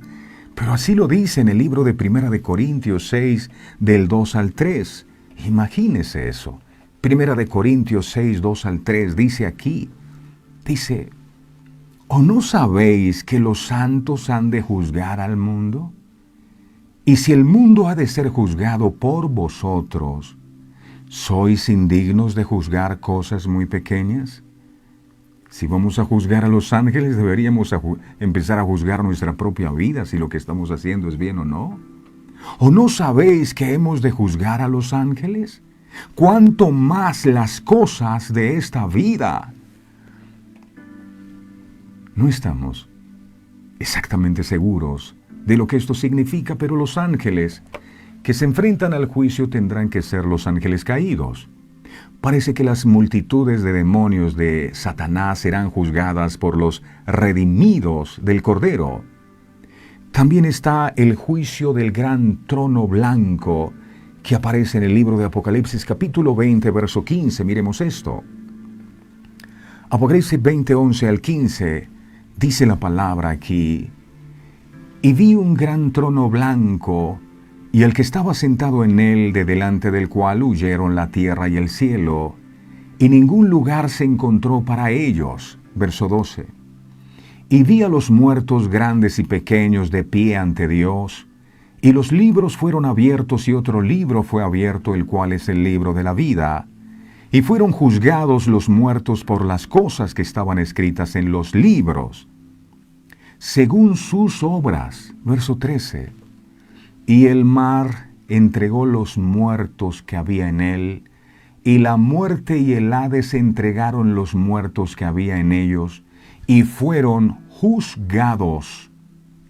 pero así lo dice en el libro de Primera de Corintios 6, del 2 al 3. Imagínese eso. Primera de Corintios 6, 2 al 3, dice aquí, dice, ¿o no sabéis que los santos han de juzgar al mundo? Y si el mundo ha de ser juzgado por vosotros, ¿sois indignos de juzgar cosas muy pequeñas? Si vamos a juzgar a los ángeles, deberíamos empezar a juzgar nuestra propia vida, si lo que estamos haciendo es bien o no. ¿O no sabéis que hemos de juzgar a los ángeles? ¿Cuánto más las cosas de esta vida? No estamos exactamente seguros de lo que esto significa, pero los ángeles que se enfrentan al juicio tendrán que ser los ángeles caídos. Parece que las multitudes de demonios de Satanás serán juzgadas por los redimidos del Cordero. También está el juicio del gran trono blanco que aparece en el libro de Apocalipsis capítulo 20, verso 15. Miremos esto. Apocalipsis 20, 11 al 15, dice la palabra aquí, y vi un gran trono blanco, y el que estaba sentado en él, de delante del cual huyeron la tierra y el cielo, y ningún lugar se encontró para ellos. Verso 12. Y vi a los muertos grandes y pequeños de pie ante Dios, Y los libros fueron abiertos y otro libro fue abierto, el cual es el libro de la vida. Y fueron juzgados los muertos por las cosas que estaban escritas en los libros, según sus obras. Verso 13. Y el mar entregó los muertos que había en él, y la muerte y el Hades entregaron los muertos que había en ellos, y fueron juzgados,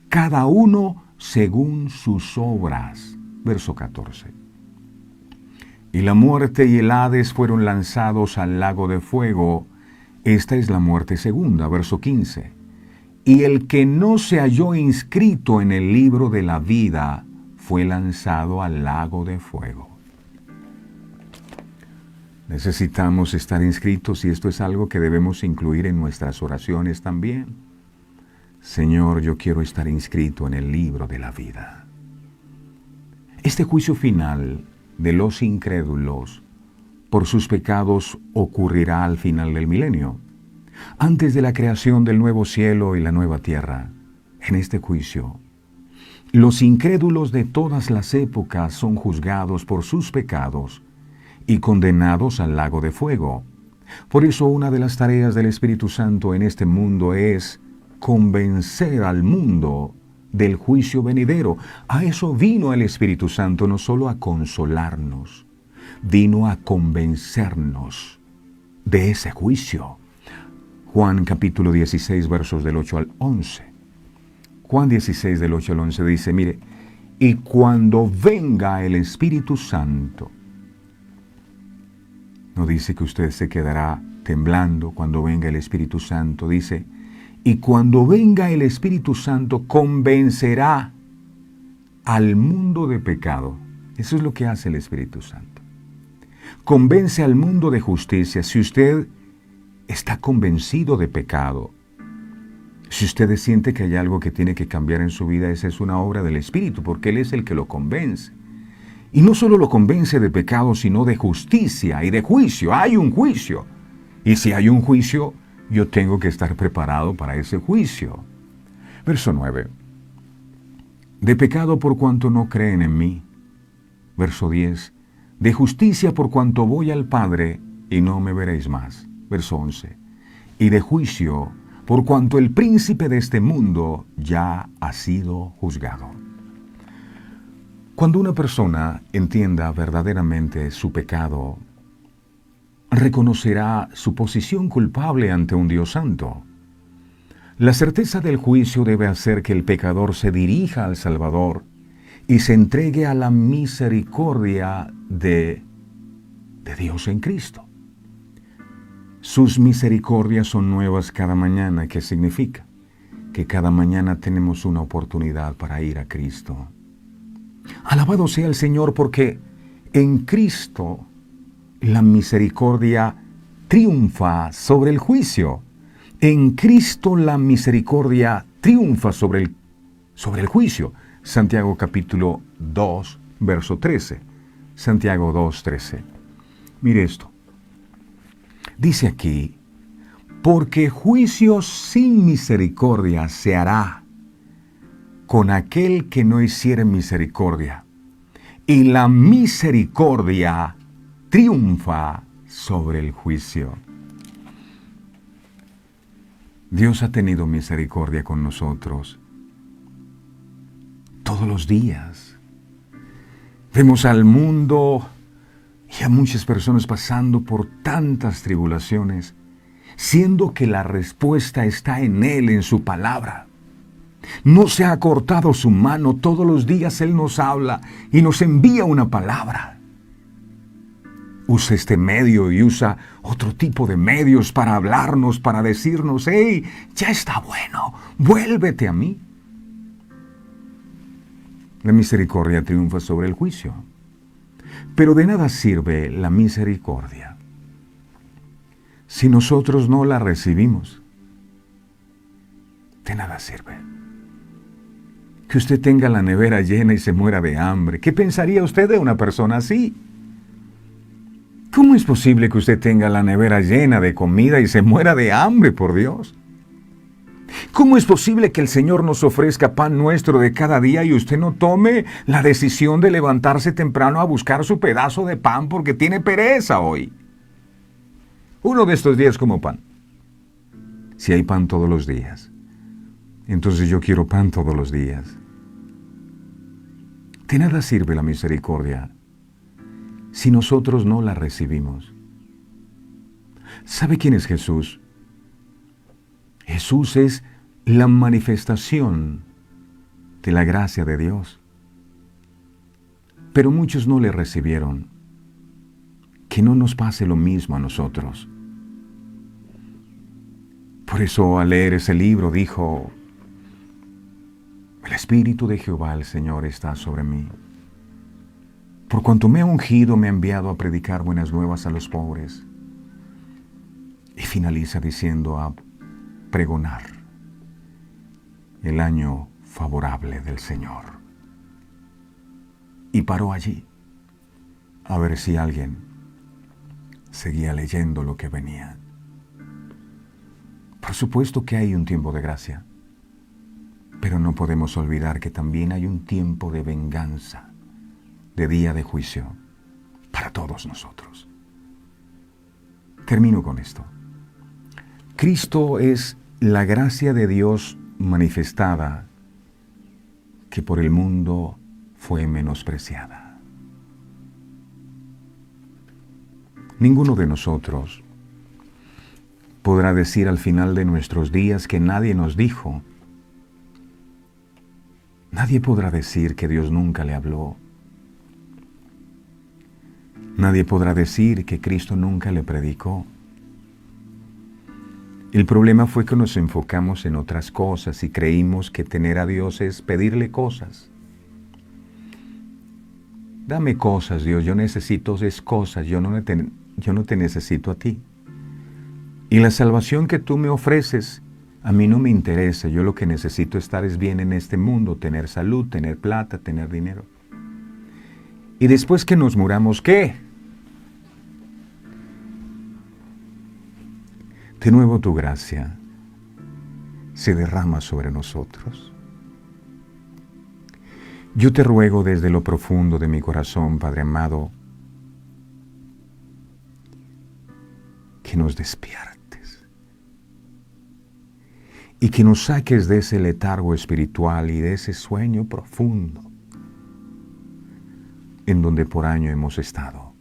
cada uno según sus obras. Verso 14. Y la muerte y el Hades fueron lanzados al lago de fuego. Esta es la muerte segunda. Verso 15. Y el que no se halló inscrito en el libro de la vida fue lanzado al lago de fuego. Necesitamos estar inscritos y esto es algo que debemos incluir en nuestras oraciones también. Señor, yo quiero estar inscrito en el libro de la vida. Este juicio final de los incrédulos por sus pecados ocurrirá al final del milenio, antes de la creación del nuevo cielo y la nueva tierra. En este juicio, los incrédulos de todas las épocas son juzgados por sus pecados y condenados al lago de fuego. Por eso una de las tareas del Espíritu Santo en este mundo es convencer al mundo del juicio venidero. A eso vino el Espíritu Santo, no solo a consolarnos, vino a convencernos de ese juicio. Juan capítulo 16, versos del 8 al 11. Juan 16, del 8 al 11 dice, mire, y cuando venga el Espíritu Santo, no dice que usted se quedará temblando cuando venga el Espíritu Santo, dice, y cuando venga el Espíritu Santo convencerá al mundo de pecado. Eso es lo que hace el Espíritu Santo. Convence al mundo de justicia. Si usted está convencido de pecado, si usted siente que hay algo que tiene que cambiar en su vida, esa es una obra del Espíritu, porque Él es el que lo convence. Y no solo lo convence de pecado, sino de justicia y de juicio. Hay un juicio. Y si hay un juicio, yo tengo que estar preparado para ese juicio. Verso 9. De pecado por cuanto no creen en mí. Verso 10. De justicia por cuanto voy al Padre y no me veréis más. Verso 11. Y de juicio por cuanto el príncipe de este mundo ya ha sido juzgado. Cuando una persona entienda verdaderamente su pecado, reconocerá su posición culpable ante un Dios santo. La certeza del juicio debe hacer que el pecador se dirija al Salvador y se entregue a la misericordia de Dios en Cristo. Sus misericordias son nuevas cada mañana, que significa que cada mañana tenemos una oportunidad para ir a Cristo. Alabado sea el Señor, porque en Cristo la misericordia triunfa sobre el juicio. En Cristo la misericordia triunfa sobre el juicio. Santiago capítulo 2, verso 13. Santiago 2, 13. Mire esto. Dice aquí, porque juicio sin misericordia se hará con aquel que no hiciere misericordia, y la misericordia triunfa sobre el juicio. Dios ha tenido misericordia con nosotros todos los días. Vemos al mundo y a muchas personas pasando por tantas tribulaciones, siendo que la respuesta está en Él, en su palabra. No se ha acortado su mano, todos los días Él nos habla y nos envía una palabra. Usa este medio y usa otro tipo de medios para hablarnos, para decirnos, hey, ya está bueno, vuélvete a mí. La misericordia triunfa sobre el juicio. Pero de nada sirve la misericordia si nosotros no la recibimos. De nada sirve que usted tenga la nevera llena y se muera de hambre. ¿Qué pensaría usted de una persona así? ¿Cómo es posible que usted tenga la nevera llena de comida y se muera de hambre, por Dios? ¿Cómo es posible que el Señor nos ofrezca pan nuestro de cada día y usted no tome la decisión de levantarse temprano a buscar su pedazo de pan porque tiene pereza hoy? Uno de estos días como pan. Si hay pan todos los días, entonces yo quiero pan todos los días. De nada sirve la misericordia si nosotros no la recibimos. ¿Sabe quién es Jesús? Jesús es la manifestación de la gracia de Dios. Pero muchos no le recibieron. Que no nos pase lo mismo a nosotros. Por eso al leer ese libro dijo: el Espíritu de Jehová el Señor está sobre mí. Por cuanto me ha ungido, me ha enviado a predicar buenas nuevas a los pobres. Y finaliza diciendo: a pregonar el año favorable del Señor. Y paró allí a ver si alguien seguía leyendo lo que venía. Por supuesto que hay un tiempo de gracia, pero no podemos olvidar que también hay un tiempo de venganza, de día de juicio, para todos nosotros. Termino con esto. Cristo es la gracia de Dios manifestada, que por el mundo fue menospreciada. Ninguno de nosotros podrá decir al final de nuestros días que nadie nos dijo. Nadie podrá decir que Dios nunca le habló. Nadie podrá decir que Cristo nunca le predicó. El problema fue que nos enfocamos en otras cosas y creímos que tener a Dios es pedirle cosas. Dame cosas, Dios, yo necesito cosas, yo no te necesito a ti. Y la salvación que tú me ofreces, a mí no me interesa. Yo lo que necesito es bien en este mundo, tener salud, tener plata, tener dinero. Y después que nos muramos, ¿qué? De nuevo tu gracia se derrama sobre nosotros. Yo te ruego desde lo profundo de mi corazón, Padre amado, que nos despiertes y que nos saques de ese letargo espiritual y de ese sueño profundo en donde por año hemos estado.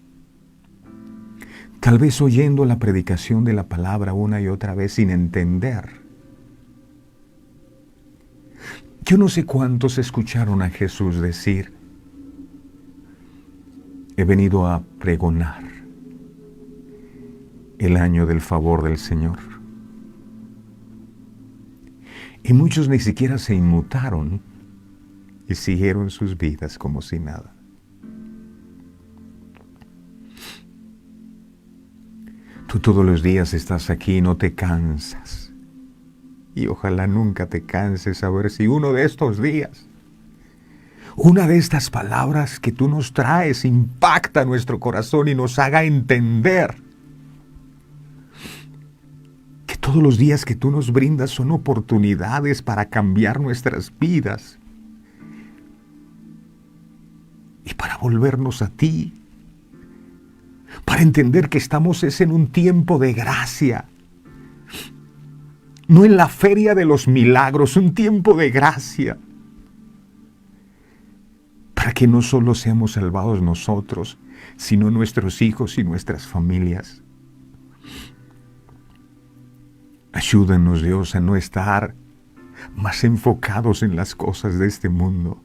Tal vez oyendo la predicación de la palabra una y otra vez sin entender. Yo no sé cuántos escucharon a Jesús decir: he venido a pregonar el año del favor del Señor. Y muchos ni siquiera se inmutaron y siguieron sus vidas como si nada. Tú todos los días estás aquí y no te cansas. Y ojalá nunca te canses a ver si uno de estos días, una de estas palabras que tú nos traes impacta nuestro corazón y nos haga entender que todos los días que tú nos brindas son oportunidades para cambiar nuestras vidas y para volvernos a ti. Para entender que estamos en un tiempo de gracia, no en la feria de los milagros, un tiempo de gracia, para que no solo seamos salvados nosotros, sino nuestros hijos y nuestras familias. Ayúdanos, Dios, a no estar más enfocados en las cosas de este mundo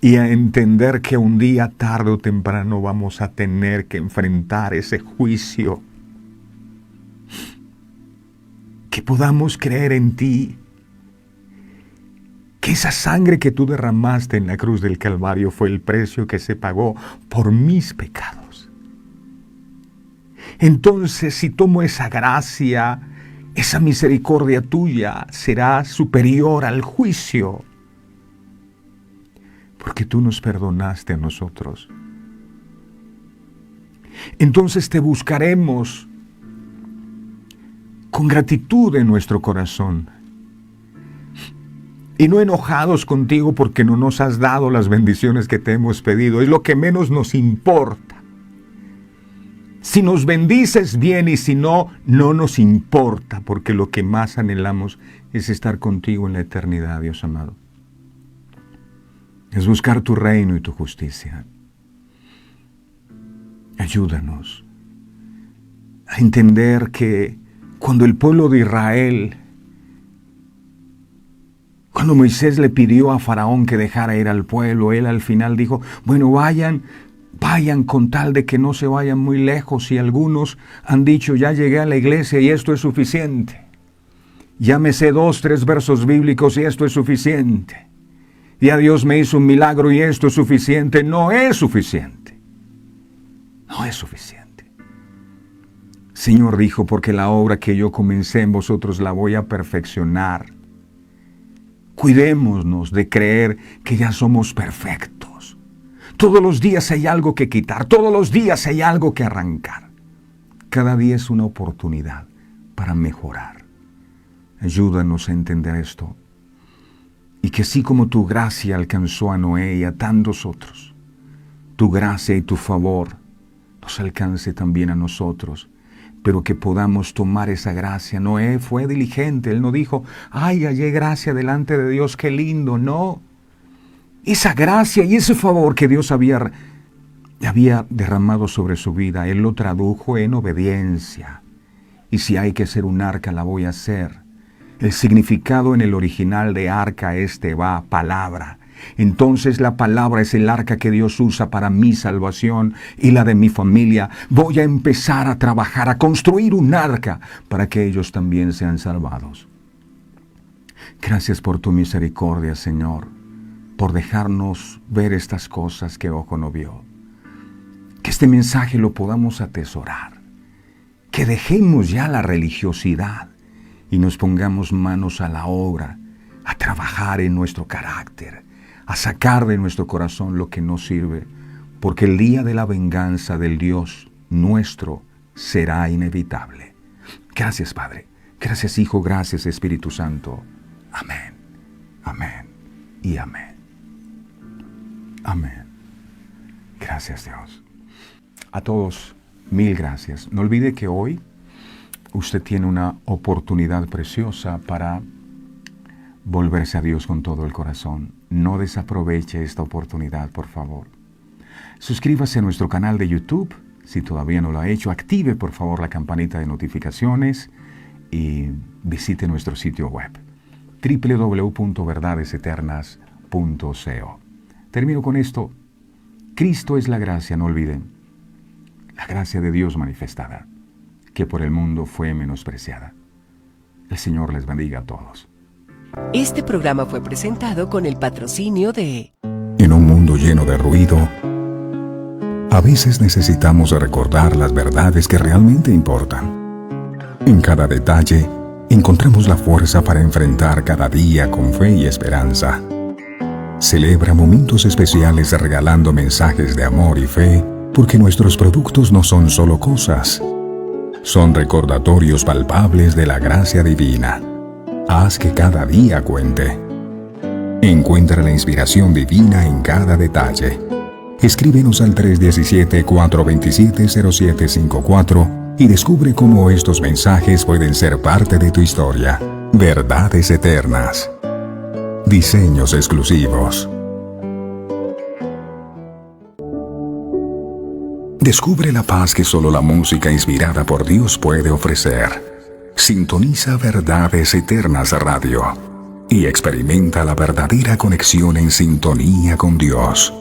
y a entender que un día, tarde o temprano, vamos a tener que enfrentar ese juicio. Que podamos creer en ti, que esa sangre que tú derramaste en la cruz del Calvario fue el precio que se pagó por mis pecados. Entonces, si tomo esa gracia, esa misericordia tuya será superior al juicio, porque tú nos perdonaste a nosotros. Entonces te buscaremos con gratitud en nuestro corazón y no enojados contigo porque no nos has dado las bendiciones que te hemos pedido. Es lo que menos nos importa. Si nos bendices bien y si no, no nos importa, porque lo que más anhelamos es estar contigo en la eternidad, Dios amado. Es buscar tu reino y tu justicia. Ayúdanos a entender que cuando el pueblo de Israel, cuando Moisés le pidió a Faraón que dejara ir al pueblo, él al final dijo, bueno, vayan con tal de que no se vayan muy lejos. Y algunos han dicho, ya llegué a la iglesia y esto es suficiente. Ya me sé 2, 3 versos bíblicos y esto es suficiente. Ya Dios me hizo un milagro y esto es suficiente. No es suficiente. No es suficiente. Señor dijo, porque la obra que yo comencé en vosotros la voy a perfeccionar. Cuidémonos de creer que ya somos perfectos. Todos los días hay algo que quitar, todos los días hay algo que arrancar. Cada día es una oportunidad para mejorar. Ayúdanos a entender esto. Y que así como tu gracia alcanzó a Noé y a tantos otros, tu gracia y tu favor nos alcance también a nosotros. Pero que podamos tomar esa gracia. Noé fue diligente, él no dijo, ay, hallé gracia delante de Dios, qué lindo, no. Esa gracia y ese favor que Dios había derramado sobre su vida, él lo tradujo en obediencia. Y si hay que ser un arca, la voy a hacer. El significado en el original de arca es Tebá, palabra. Entonces la palabra es el arca que Dios usa para mi salvación y la de mi familia. Voy a empezar a trabajar, a construir un arca para que ellos también sean salvados. Gracias por tu misericordia, Señor, por dejarnos ver estas cosas que ojo no vio. Que este mensaje lo podamos atesorar. Que dejemos ya la religiosidad y nos pongamos manos a la obra, a trabajar en nuestro carácter, a sacar de nuestro corazón lo que no sirve, porque el día de la venganza del Dios nuestro será inevitable. Gracias, Padre. Gracias, Hijo. Gracias, Espíritu Santo. Amén. Amén y amén. Amén. Gracias, Dios. A todos, mil gracias. No olvide que hoy usted tiene una oportunidad preciosa para volverse a Dios con todo el corazón. No desaproveche esta oportunidad, por favor. Suscríbase a nuestro canal de YouTube, si todavía no lo ha hecho. Active, por favor, la campanita de notificaciones y visite nuestro sitio web, www.verdadeseternas.co. Termino con esto. Cristo es la gracia, no olviden. La gracia de Dios manifestada, que por el mundo fue menospreciada. El Señor les bendiga a todos. Este programa fue presentado con el patrocinio de... En un mundo lleno de ruido, a veces necesitamos recordar las verdades que realmente importan. En cada detalle, encontramos la fuerza para enfrentar cada día con fe y esperanza. Celebra momentos especiales regalando mensajes de amor y fe, porque nuestros productos no son solo cosas, son recordatorios palpables de la gracia divina. Haz que cada día cuente. Encuentra la inspiración divina en cada detalle. Escríbenos al 317-427-0754 y descubre cómo estos mensajes pueden ser parte de tu historia. Verdades eternas. Diseños exclusivos. Descubre la paz que solo la música inspirada por Dios puede ofrecer. Sintoniza Verdades Eternas Radio y experimenta la verdadera conexión en sintonía con Dios.